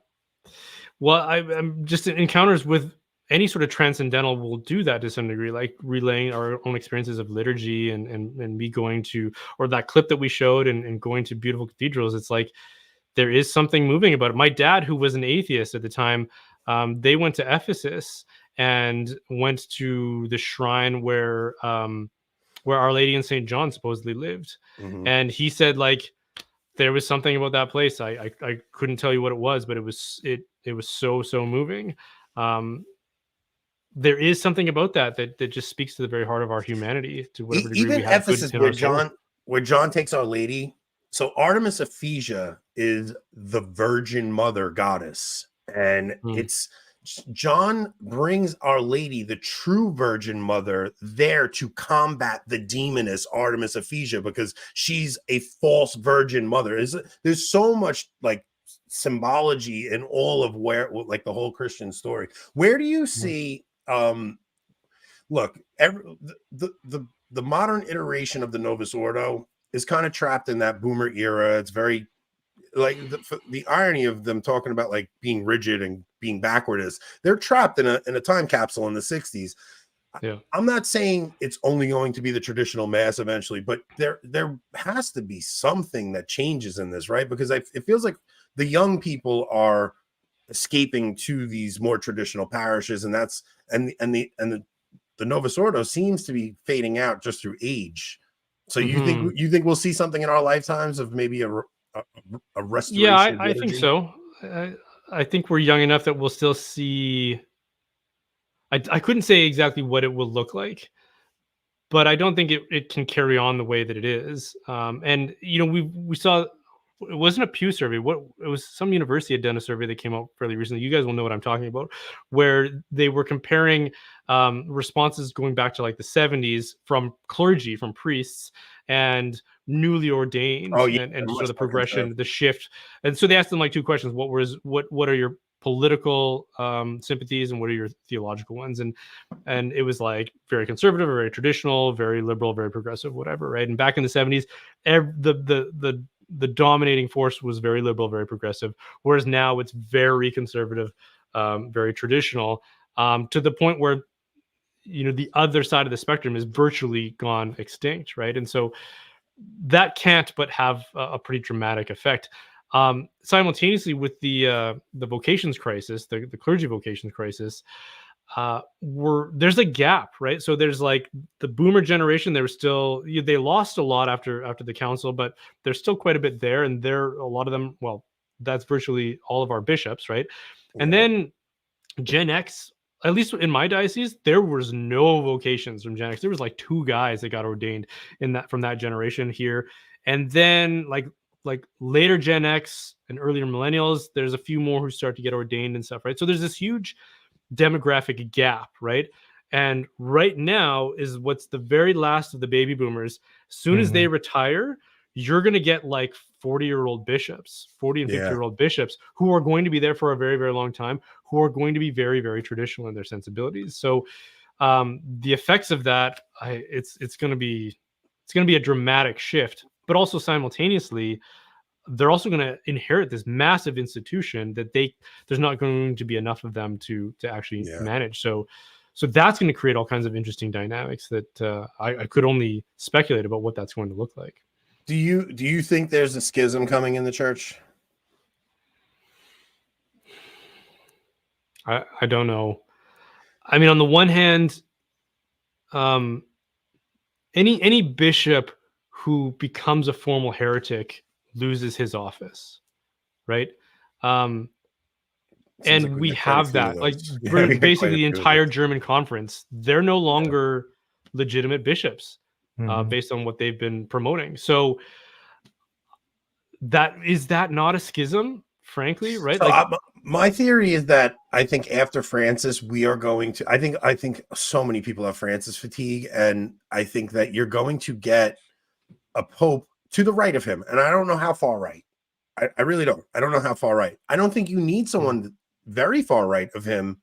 Well, I'm just encounters with any sort of transcendental will do that to some degree, like relaying our own experiences of liturgy and me going to, or that clip that we showed and going to beautiful cathedrals. It's like there is something moving about it. My dad, who was an atheist at the time, they went to Ephesus and went to the shrine where Our Lady and St. John supposedly lived. And he said, like, there was something about that place. I couldn't tell you what it was, but it was so moving. There is something about that just speaks to the very heart of our humanity, to whatever degree even we have Ephesus, good in our soul. where John takes Our Lady. So Artemis Ephesia is the Virgin Mother goddess, and it's John brings Our Lady, the true Virgin Mother, there to combat the demoness Artemis Ephesia, because she's a false Virgin Mother. There's so much like symbology in all of where, like, the whole Christian story. Where do you see? Look, the modern iteration of the Novus Ordo is kind of trapped in that boomer era. It's very like the irony of them talking about like being rigid and being backward is they're trapped in a time capsule in the 60s. Yeah. I'm not saying it's only going to be the traditional mass eventually, but there has to be something that changes in this, right? Because it feels like the young people are escaping to these more traditional parishes, and the Novus Ordo seems to be fading out just through age. So you think we'll see something in our lifetimes of maybe a restoration? Yeah, I think so. I think we're young enough that we'll still see. I couldn't say exactly what it will look like, but I don't think it can carry on the way that it is. And we saw, it wasn't a Pew survey. It was some university had done a survey that came out fairly recently. You guys will know what I'm talking about, where they were comparing responses going back to like the 70s from clergy, from priests and newly ordained, and so the progression, the shift. And so they asked them like two questions: what are your political sympathies, and what are your theological ones? And it was like very conservative, very traditional, very liberal, very progressive, whatever, right? And back in the 70s, the dominating force was very liberal, very progressive, whereas now it's very conservative, very traditional, to the point where the other side of the spectrum is virtually gone extinct, right? And so that can't but have a pretty dramatic effect. Simultaneously with the vocations crisis, the clergy vocations crisis, there's a gap, right? So there's like the boomer generation. They lost a lot after the council, but there's still quite a bit there, and a lot of them. Well, that's virtually all of our bishops, right? Yeah. And then Gen X. At least in my diocese, there was no vocations from Gen X. There was like 2 guys that got ordained from that generation here. And then like later Gen X and earlier millennials, there's a few more who start to get ordained and stuff, right? So there's this huge demographic gap, right? And right now is what's the very last of the baby boomers. As soon as they retire, you're going to get like 40-year-old bishops, 40 and 50-year-old bishops who are going to be there for a very, very long time, who are going to be very, very traditional in their sensibilities. So the effects of that, it's going to be a dramatic shift, but also simultaneously, they're also going to inherit this massive institution that there's not going to be enough of them to actually manage. So that's going to create all kinds of interesting dynamics that I could only speculate about what that's going to look like. Do you think there's a schism coming in the church? I don't know. I mean, on the one hand, any bishop who becomes a formal heretic loses his office, right? And we have that. Like basically the entire German conference, they're no longer legitimate bishops. Based on what they've been promoting. So is that not a schism, frankly, right? So my theory is that I think after Francis, we are going to, I think so many people have Francis fatigue, and I think that you're going to get a pope to the right of him. And I don't know how far right. I really don't. I don't know how far right. I don't think you need someone very far right of him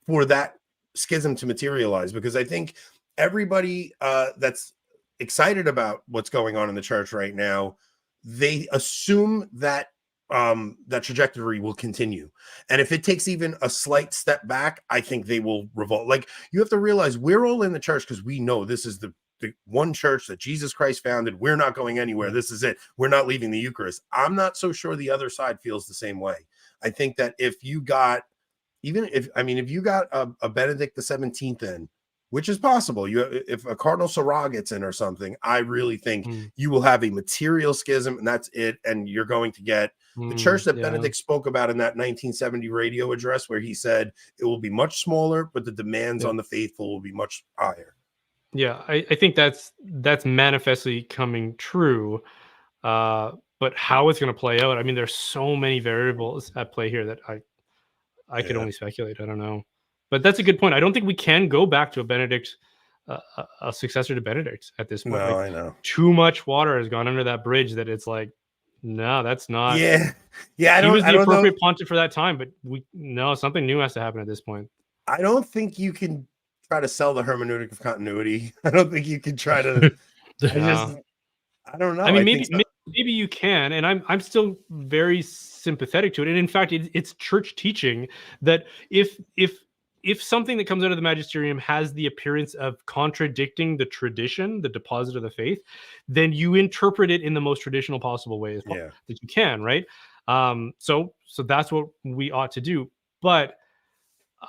for that schism to materialize, because I think everybody that's excited about what's going on in the church right now, they assume that that trajectory will continue, and if it takes even a slight step back, I think they will revolt. Like, you have to realize we're all in the church because we know this is the one church that Jesus Christ founded. We're not going anywhere. This is it. We're not leaving the Eucharist. I'm not so sure the other side feels the same way. I think that if you got even if, I mean, if you got a Benedict the 17th in, which is possible, if a Cardinal Sarah gets in or something, I really think you will have a material schism, and that's it. And you're going to get the church that Benedict spoke about in that 1970 radio address, where he said it will be much smaller, but the demands on the faithful will be much higher. Yeah, I think that's manifestly coming true. But how it's going to play out, I mean, there's so many variables at play here that I could only speculate. I don't know. But that's a good point. I don't think we can go back to a Benedict, a successor to Benedict at this point. No, like, I know. Too much water has gone under that bridge that it's like, no, that's not. Yeah. He was the appropriate pontiff for that time, but something new has to happen at this point. I don't think you can try to sell the hermeneutic of continuity. I don't think you can try to. I don't know. I mean, maybe you can, and I'm still very sympathetic to it. And in fact, it's church teaching that if something that comes out of the magisterium has the appearance of contradicting the tradition, the deposit of the faith, then you interpret it in the most traditional possible way that you can, right? So that's what we ought to do. But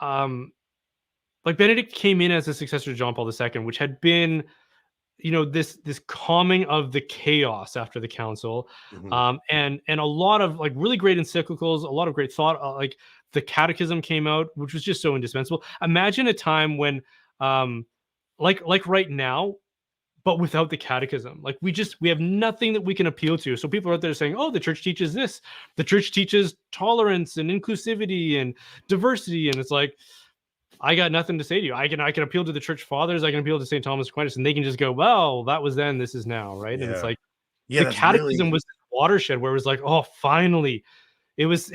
like Benedict came in as a successor to John Paul II, which had been, this calming of the chaos after the council, and a lot of like really great encyclicals, a lot of great thought, like the Catechism came out, which was just so indispensable. Imagine a time when, like right now, but without the Catechism, like we have nothing that we can appeal to. So people are out there saying, "Oh, the church teaches this. The church teaches tolerance and inclusivity and diversity," and it's like, I got nothing to say to you. I can appeal to the church fathers. I can appeal to St. Thomas Aquinas, and they can just go, well, that was then, this is now, right? And it's like, the Catechism was this watershed where it was like, oh, finally, it was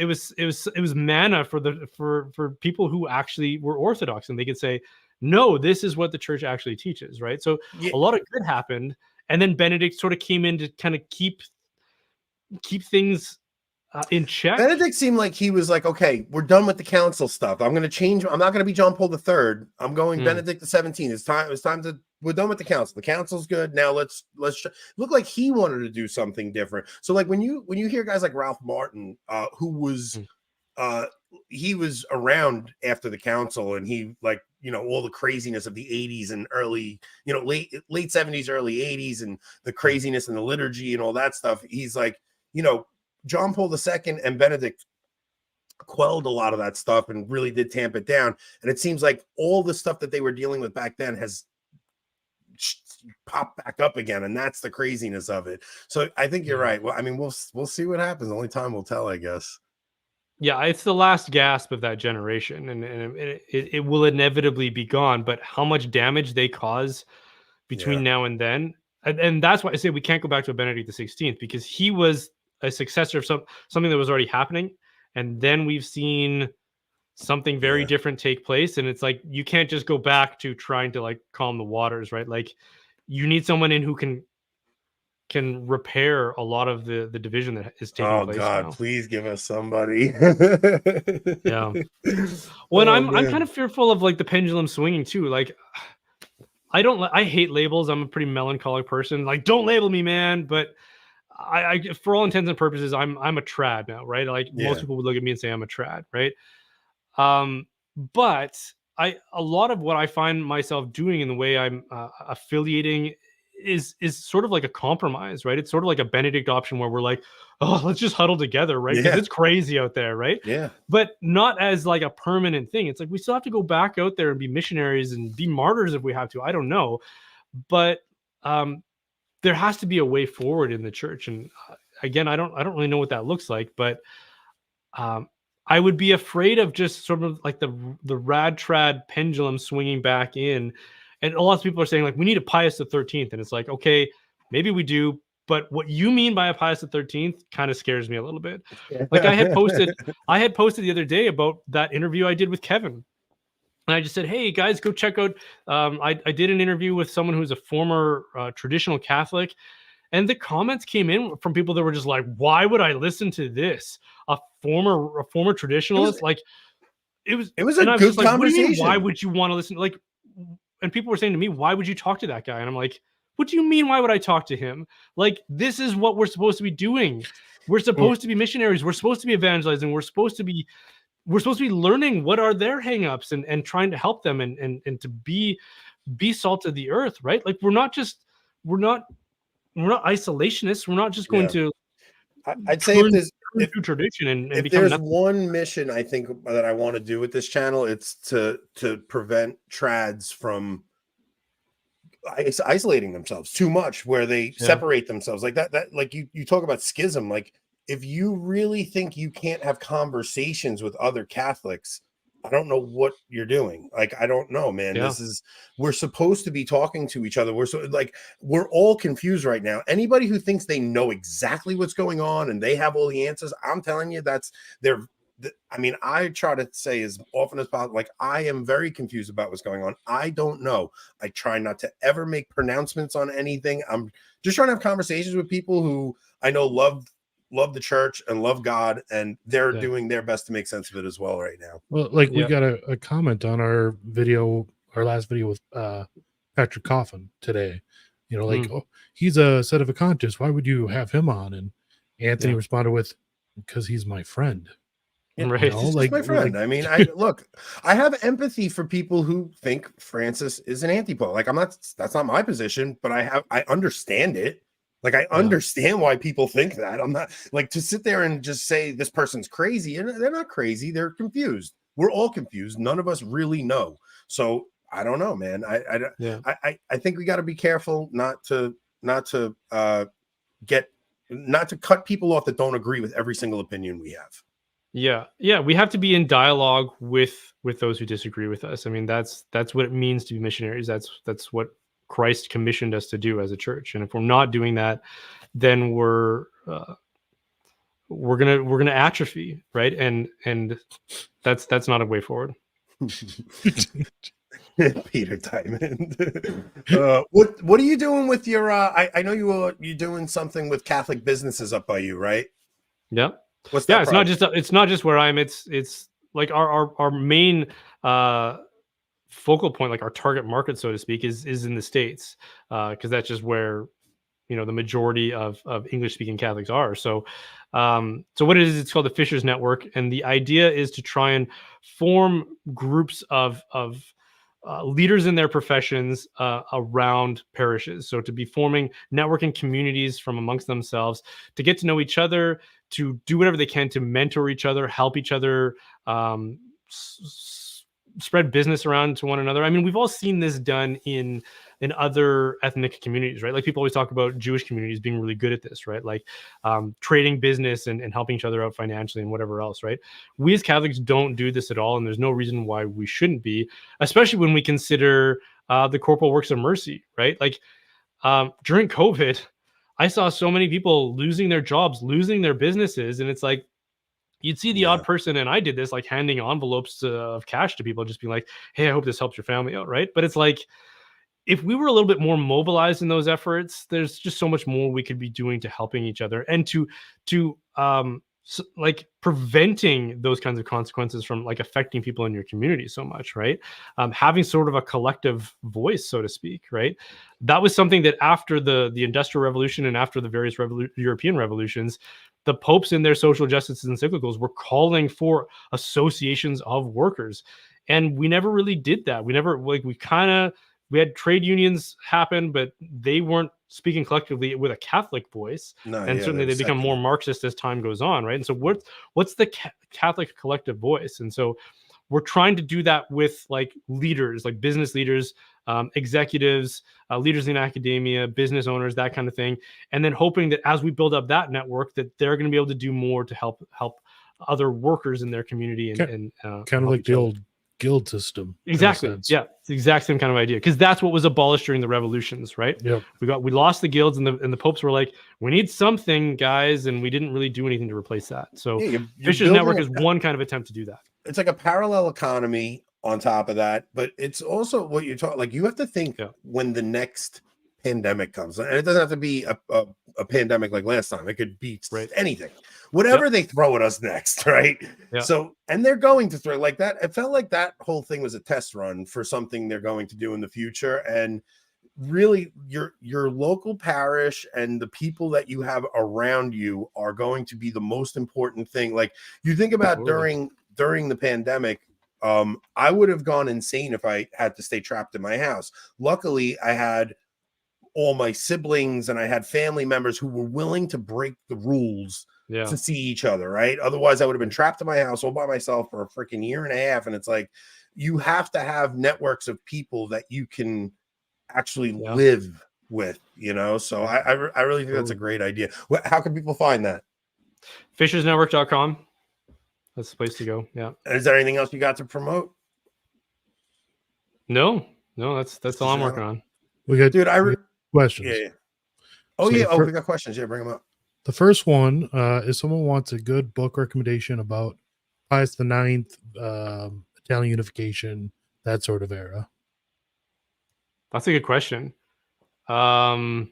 manna for people who actually were Orthodox, and they could say, no, this is what the church actually teaches, right? So a lot of good happened, and then Benedict sort of came in to kind of keep things in check. Benedict seemed like he was like, okay, we're done with the council stuff. I'm going to change. I'm not going to be John Paul III. I'm going Benedict the 17th. It's time to. We're done with the council. The council's good. Now let's look like he wanted to do something different. So like when you hear guys like Ralph Martin, who was he was around after the council, and he like all the craziness of the 80s and early late 70s, early 80s, and the craziness in the liturgy and all that stuff. He's like John Paul II and Benedict quelled a lot of that stuff and really did tamp it down. And it seems like all the stuff that they were dealing with back then has popped back up again. And that's the craziness of it. So I think you're right. Well, I mean, we'll see what happens. Only time will tell, I guess. Yeah, it's the last gasp of that generation, and it will inevitably be gone. But how much damage they cause between now and then. And that's why I say we can't go back to a Benedict the 16th, because he was a successor of something that was already happening, and then we've seen something very different take place, and it's like you can't just go back to trying to like calm the waters, right? Like you need someone in who can repair a lot of the division that is taking place. Oh God, now. Please give us somebody. Well, I'm kind of fearful of like the pendulum swinging too. Like I hate labels. I'm a pretty melancholic person. Like, don't label me, man. But I for all intents and purposes, I'm a trad now, right? Like most people would look at me and say I'm a trad, right? But a lot of what I find myself doing in the way I'm affiliating is sort of like a compromise, right? It's sort of like a Benedict option where we're like, oh, let's just huddle together, right? Because it's crazy out there, right? Yeah. But not as like a permanent thing. It's like we still have to go back out there and be missionaries and be martyrs if we have to. I don't know, but there has to be a way forward in the church. And again, I don't really know what that looks like, but I would be afraid of just sort of like the rad trad pendulum swinging back in. And a lot of people are saying like, we need a Pius the 13th. And it's like, okay, maybe we do, but what you mean by a Pius the 13th kind of scares me a little bit. Like I had posted the other day about that interview I did with Kevin. And I just said, hey guys, go check out. I did an interview with someone who's a former traditional Catholic, and the comments came in from people that were just like, why would I listen to this? A former traditionalist? It was a good conversation. What do you mean, why would you want to listen? Like, and people were saying to me, why would you talk to that guy? And I'm like, what do you mean? Why would I talk to him? Like, this is what we're supposed to be doing. We're supposed to be missionaries. We're supposed to be evangelizing. We're supposed to be we're supposed to be learning what are their hangups and trying to help them and to be salt of the earth, right? Like we're not isolationists. We're not just going to I'd say if there's to tradition and if become there's nothing. one mission I think that I want to do with this channel, it's to prevent trads from isolating themselves too much, where they separate themselves like that. Like you talk about schism. Like if you really think you can't have conversations with other Catholics, I don't know what you're doing. Like, I don't know, man. We're supposed to be talking to each other. We're all confused right now. Anybody who thinks they know exactly what's going on and they have all the answers, I'm telling you, I try to say as often as possible, like, I am very confused about what's going on. I don't know. I try not to ever make pronouncements on anything. I'm just trying to have conversations with people who I know love the church and love God, and they're doing their best to make sense of it as well right now. Well, like we got a comment on our last video with Patrick Coffin today. You know, like, oh, he's a set of a conscience. Why would you have him on? And Anthony responded with, because he's my friend. Right. You know, like my friend. I mean, I have empathy for people who think Francis is an anti-pope. Like, that's not my position, but I understand it. Like, I understand why people think that. I'm not like to sit there and just say this person's crazy. And they're not crazy. They're confused. We're all confused. None of us really know. So I don't know, man. I think we got to be careful not to cut people off that don't agree with every single opinion we have. Yeah. We have to be in dialogue with those who disagree with us. I mean, that's what it means to be missionaries. That's what Christ commissioned us to do as a church. And if we're not doing that, then we're gonna atrophy, right? And that's not a way forward. Peter Diamond. What are you doing with your I know you're doing something with Catholic businesses up by you, right? Yeah. What's that? It's not just where I'm. It's like our main focal point, like our target market, so to speak, is in the States, because that's just where the majority of English speaking Catholics are. So what it is, it's called the Fishers Network, and the idea is to try and form groups of leaders in their professions around parishes. So to be forming networking communities from amongst themselves, to get to know each other, to do whatever they can to mentor each other, help each other, spread business around to one another. I mean, we've all seen this done in other ethnic communities, right? Like, people always talk about Jewish communities being really good at this, right? Like trading business and helping each other out financially and whatever else, right? We as Catholics don't do this at all, and there's no reason why we shouldn't be, especially when we consider the corporal works of mercy, right? Like during COVID, I saw so many people losing their jobs, losing their businesses, and it's like, you'd see the odd person, and I did this, like handing envelopes of cash to people, just being like, hey, I hope this helps your family out, right? But it's like, if we were a little bit more mobilized in those efforts, there's just so much more we could be doing to helping each other and to like preventing those kinds of consequences from like affecting people in your community so much, right? Having sort of a collective voice, so to speak, right? That was something that after the Industrial Revolution and after the various European revolutions, the popes in their social justice encyclicals were calling for associations of workers. And we never really did that. We never, like, we had trade unions happen, but they weren't speaking collectively with a Catholic voice. Certainly they become more Marxist as time goes on, right? And so what's the Catholic collective voice? And so we're trying to do that with like leaders, like business leaders, executives, leaders in academia, business owners, that kind of thing. And then hoping that as we build up that network, that they're going to be able to do more to help other workers in their community and kind of like the old guild system. Exactly. Yeah, it's the exact same kind of idea, because that's what was abolished during the revolutions, right? Yeah. We lost the guilds, and the popes were like, we need something, guys, and we didn't really do anything to replace that. So Fishers Network is one kind of attempt to do that. It's like a parallel economy on top of that, but it's also what you're talking, like, you have to think when the next pandemic comes, and it doesn't have to be a pandemic like last time. It could be anything, whatever they throw at us next, right? So, and they're going to throw like that. It felt like that whole thing was a test run for something they're going to do in the future. And really, your local parish and the people that you have around you are going to be the most important thing. Like, you think about during during the pandemic, I would have gone insane if I had to stay trapped in my house. Luckily, I had all my siblings and I had family members who were willing to break the rules to see each other, right? Otherwise, I would have been trapped in my house all by myself for a freaking year and a half. And it's like, you have to have networks of people that you can actually live with, you know? So I really think that's a great idea. How can people find that? Fishersnetwork.com. That's the place to go. Yeah. Is there anything else you got to promote? No, that's all I'm working on. We got, dude, questions. Yeah. Oh, So yeah. Oh, we got questions. Yeah, bring them up. The first one is someone wants a good book recommendation about Pius IX, Italian unification, that sort of era. That's a good question. I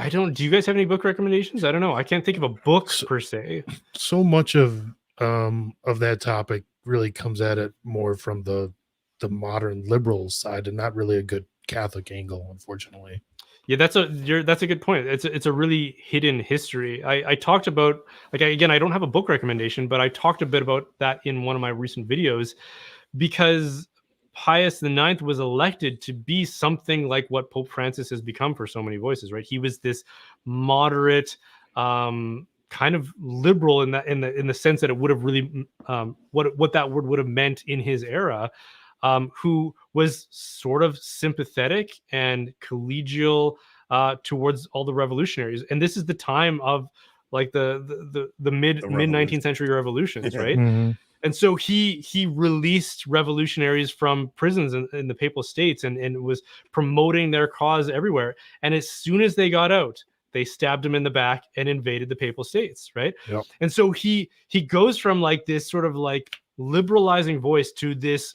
don't. Do you guys have any book recommendations? I don't know. I can't think of a book per se. So much of that topic really comes at it more from the modern liberal side, and not really a good Catholic angle, unfortunately. Yeah, that's a good point. It's a really hidden history. I talked about, like, again, I don't have a book recommendation, but I talked a bit about that in one of my recent videos, because Pius IX was elected to be something like what Pope Francis has become for so many voices, right? He was this moderate, kind of liberal in the sense that it would have really what that word would have meant in his era. Who was sort of sympathetic and collegial towards all the revolutionaries, and this is the time of like the mid 19th century revolutions, right? Mm-hmm. And so he released revolutionaries from prisons in the Papal States and was promoting their cause everywhere. And as soon as they got out, they stabbed him in the back and invaded the Papal States, right? Yep. And so he goes from like this sort of like liberalizing voice to this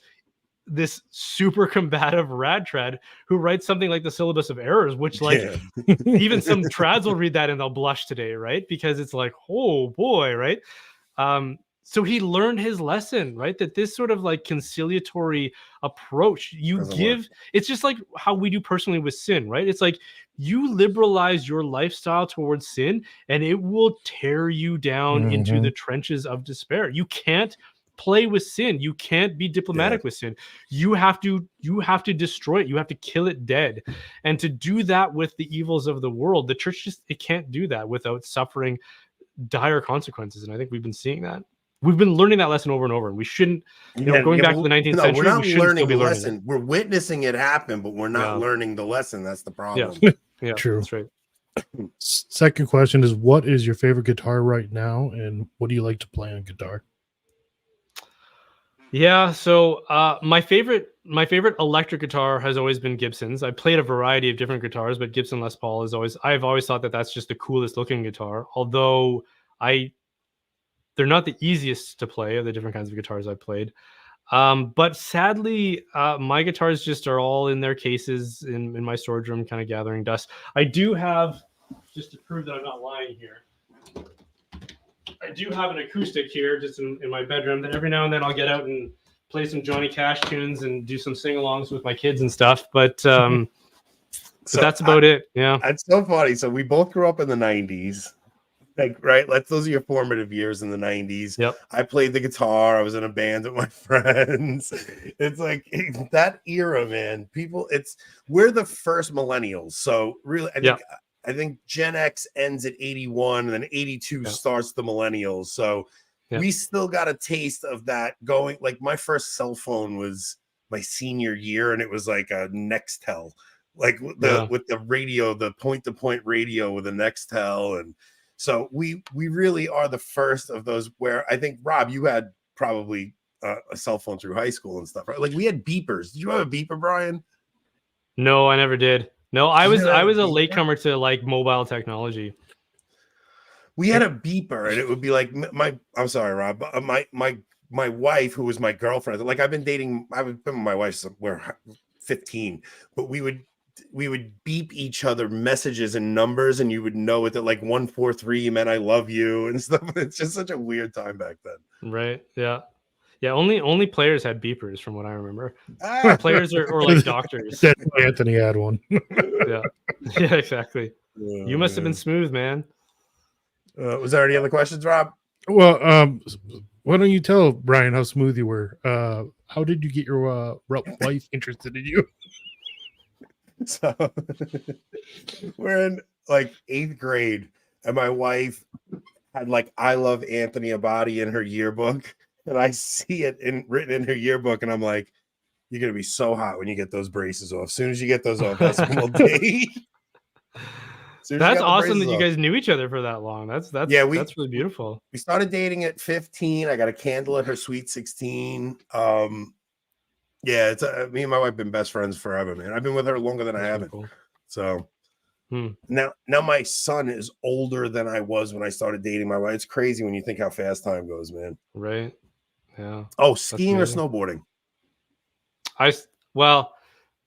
super combative rad trad who writes something like the Syllabus of Errors, which like even some trads will read that and they'll blush today, right? Because it's like, oh boy, right? So he learned his lesson, right? That this sort of like conciliatory approach it's just like how we do personally with sin, right? It's like you liberalize your lifestyle towards sin and it will tear you down into the trenches of despair. You can't play with sin. You can't be diplomatic with sin. You have to destroy it. You have to kill it dead. And to do that with the evils of the world, the church it can't do that without suffering dire consequences. And I think we've been seeing that. We've been learning that lesson over and over. And we shouldn't, going back to the 19th century, we're not we learning the learning lesson. it. We're witnessing it happen, but we're not learning the lesson. That's the problem. Yeah, true. That's right. Second question is, what is your favorite guitar right now, and what do you like to play on guitar? Yeah, so my favorite electric guitar has always been Gibson's. I played a variety of different guitars, but Gibson Les Paul I've always thought that that's just the coolest looking guitar. Although they're not the easiest to play of the different kinds of guitars I've played. But sadly, my guitars just are all in their cases in my storage room, kind of gathering dust. I do have, just to prove that I'm not lying here, I do have an acoustic here just in my bedroom that every now and then I'll get out and play some Johnny Cash tunes and do some sing-alongs with my kids and stuff. But so that's about it. Yeah. That's so funny. So we both grew up in the 90s. Like, right? Those are your formative years in the 90s. Yep. I played the guitar. I was in a band with my friends. It's like that era, man. We're the first millennials. So really, I think Gen X ends at 81 and then 82 starts the millennials. So we still got a taste of that going. Like my first cell phone was my senior year and it was like a Nextel, like with the radio, the point-to-point radio with a Nextel. And so we really are the first of those where I think, Rob, you had probably a cell phone through high school and stuff, right? Like we had beepers. Did you have a beeper, Brian? No, I never did. No, I was a latecomer to like mobile technology. We had a beeper, and it would be like I'm sorry, Rob. My wife, who was my girlfriend, like I've been been with my wife since we're 15, but we would beep each other messages and numbers, and you would know it that like 143 meant I love you and stuff. It's just such a weird time back then. Right. Yeah. Yeah, only players had beepers from what I remember. Players or like doctors. Anthony had one. Yeah, exactly. You must have been smooth, man. Was there any other questions, Rob? Well, why don't you tell Brian how smooth you were? How did you get your wife interested in you? So we're in like 8th grade, and my wife had like "I love Anthony Abadi" in her yearbook, and I see it written in her yearbook, and I'm like, "You're gonna be so hot when you get those braces off. As soon as you get those off, that's when we'll date." That's awesome that you guys knew each other for that long. That's that's really beautiful. We started dating at 15. I got a candle at her sweet 16. Yeah, it's me and my wife have been best friends forever, man. I've been with her longer than I haven't. Cool. So now my son is older than I was when I started dating my wife. It's crazy when you think how fast time goes, man. Right. Yeah. Oh, skiing or snowboarding?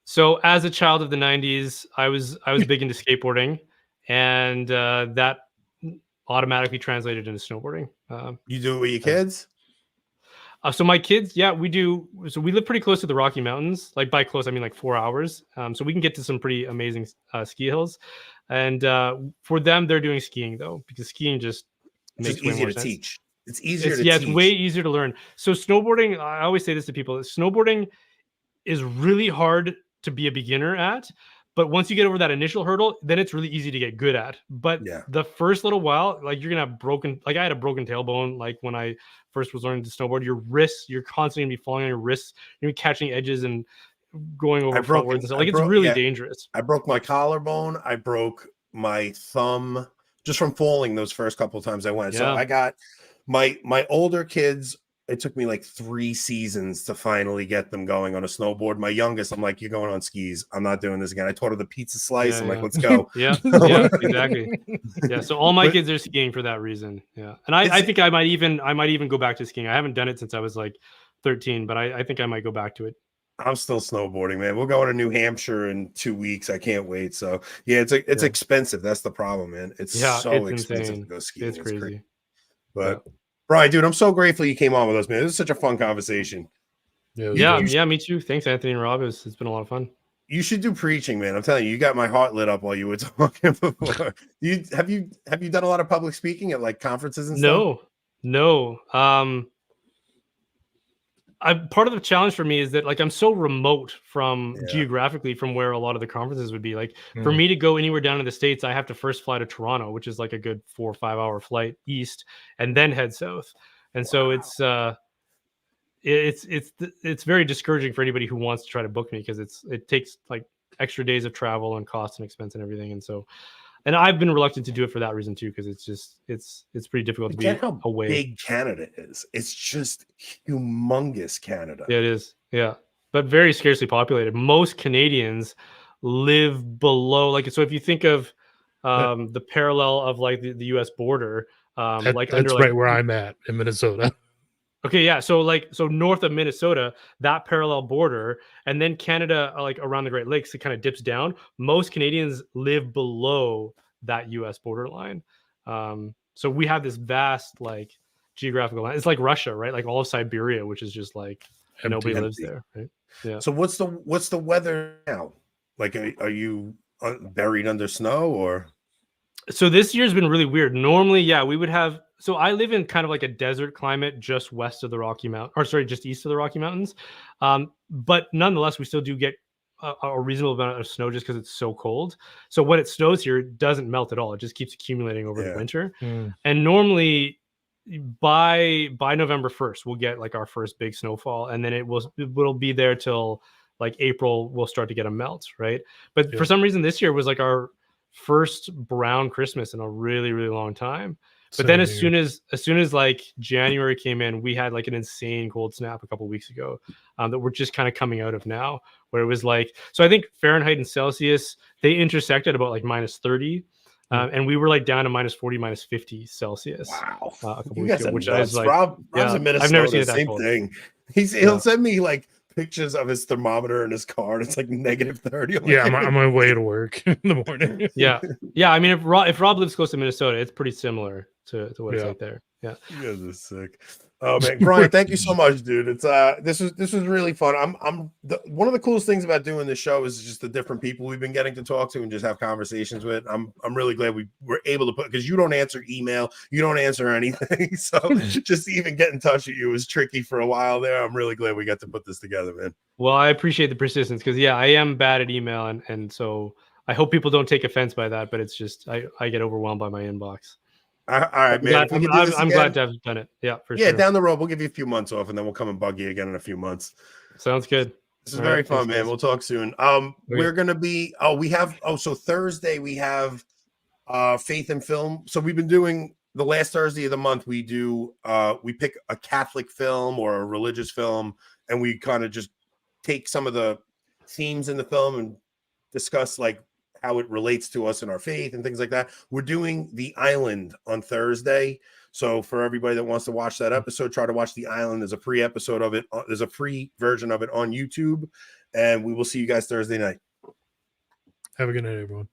So as a child of the 90s, I was big into skateboarding, and that automatically translated into snowboarding. You do it with your kids? So my kids, yeah, we do. So we live pretty close to the Rocky Mountains. Like by close, I mean like 4 hours. So we can get to some pretty amazing ski hills. And for them, they're doing skiing though, because skiing just makes way easier more to sense. teach. It's easier to teach. It's way easier to learn. So snowboarding, I always say this to people: snowboarding is really hard to be a beginner at. But once you get over that initial hurdle, then it's really easy to get good at. But the first little while, like you're gonna have broken, like I had a broken tailbone, like when I first was learning to snowboard. Your wrists, you're constantly gonna be falling on your wrists, you're gonna be catching edges and going over frontwards and stuff. Like it's really dangerous. I broke my collarbone, I broke my thumb just from falling those first couple of times I went. So I got my older kids. It took me like 3 seasons to finally get them going on a snowboard. My youngest, I'm like, "You're going on skis. I'm not doing this again." I taught her the pizza slice. I'm like, "Let's go." Yeah, exactly. Yeah, so all my kids are skiing for that reason. Yeah, and I think I might even go back to skiing. I haven't done it since I was like 13, but I think I might go back to it. I'm still snowboarding, man. We're going to New Hampshire in 2 weeks. I can't wait. So yeah, it's expensive. That's the problem, man. It's so expensive to go skiing. It's crazy. But Brian, dude, I'm so grateful you came on with us, man. This is such a fun conversation. Yeah, me too. Thanks, Anthony and Rob. It's been a lot of fun. You should do preaching, man. I'm telling you, you got my heart lit up while you were talking before. Have you done a lot of public speaking at like conferences and stuff? No. Part of the challenge for me is that like I'm so remote from geographically from where a lot of the conferences would be. Like for me to go anywhere down in the States, I have to first fly to Toronto, which is like a good 4 or 5 hour flight east, and then head south. And so it's very discouraging for anybody who wants to try to book me, because it takes like extra days of travel and cost and expense and everything. And so, and I've been reluctant to do it for that reason too, because it's pretty difficult to be away. Big Canada is. It's just humongous, Canada. Yeah, it is. Yeah, but very scarcely populated. Most Canadians live below, like, so if you think of the parallel of like the U.S. border, that's right where I'm at in Minnesota. Okay, yeah. So north of Minnesota, that parallel border, and then Canada, like around the Great Lakes, it kind of dips down. Most Canadians live below that U.S. borderline. So we have this vast like geographical line. It's like Russia, right? Like all of Siberia, which is just like nobody lives there, right? Yeah. So what's the weather now? Like, are you buried under snow or? So this year's been really weird. Normally, we would have. So I live in kind of like a desert climate just west of the Rocky Mountains, or sorry, just east of the Rocky Mountains. But nonetheless, we still do get a reasonable amount of snow just because it's so cold. So when it snows here, it doesn't melt at all. It just keeps accumulating over the winter. And normally by November 1st, we'll get like our first big snowfall, and then it'll be there till like April. We'll start to get a melt, right? But for some reason, this year was like our first brown Christmas in a really, really long time. But then as soon as like January came in, we had like an insane cold snap a couple of weeks ago that we're just kind of coming out of now, where it was like, so I think Fahrenheit and Celsius, they intersected about like -30. And we were like down to -40, -50 Celsius. Wow. A couple weeks ago, which I was like, Rob's in Minnesota, I've never seen it that same cold. thing. He'll send me like pictures of his thermometer in his car, and it's like -30. I'm on my way to work in the morning. Yeah. I mean, if Rob lives close to Minnesota, it's pretty similar to what it's like there. Yeah. You guys are sick. Oh man, Brian, thank you so much, dude. It's this was really fun. One of the coolest things about doing this show is just the different people we've been getting to talk to and just have conversations with. I'm really glad we were able to put, because you don't answer email, you don't answer anything. So just to even get in touch with you was tricky for a while there. I'm really glad we got to put this together, man. Well, I appreciate the persistence, because I am bad at email, and so I hope people don't take offense by that, but it's just I get overwhelmed by my inbox. All right, man. I'm glad to have done it. Yeah, for sure. Yeah, down the road, we'll give you a few months off, and then we'll come and bug you again in a few months. Sounds good. This is very fun, man. We'll talk soon. We're gonna be. So Thursday we have Faith and Film. So we've been doing the last Thursday of the month. We do we pick a Catholic film or a religious film, and we kind of just take some of the themes in the film and discuss like how it relates to us in our faith and things like that. We're doing The Island on Thursday. So for everybody that wants to watch that episode, try to watch The Island. There's a free episode of it. There's a free version of it on YouTube. And we will see you guys Thursday night. Have a good night, everyone.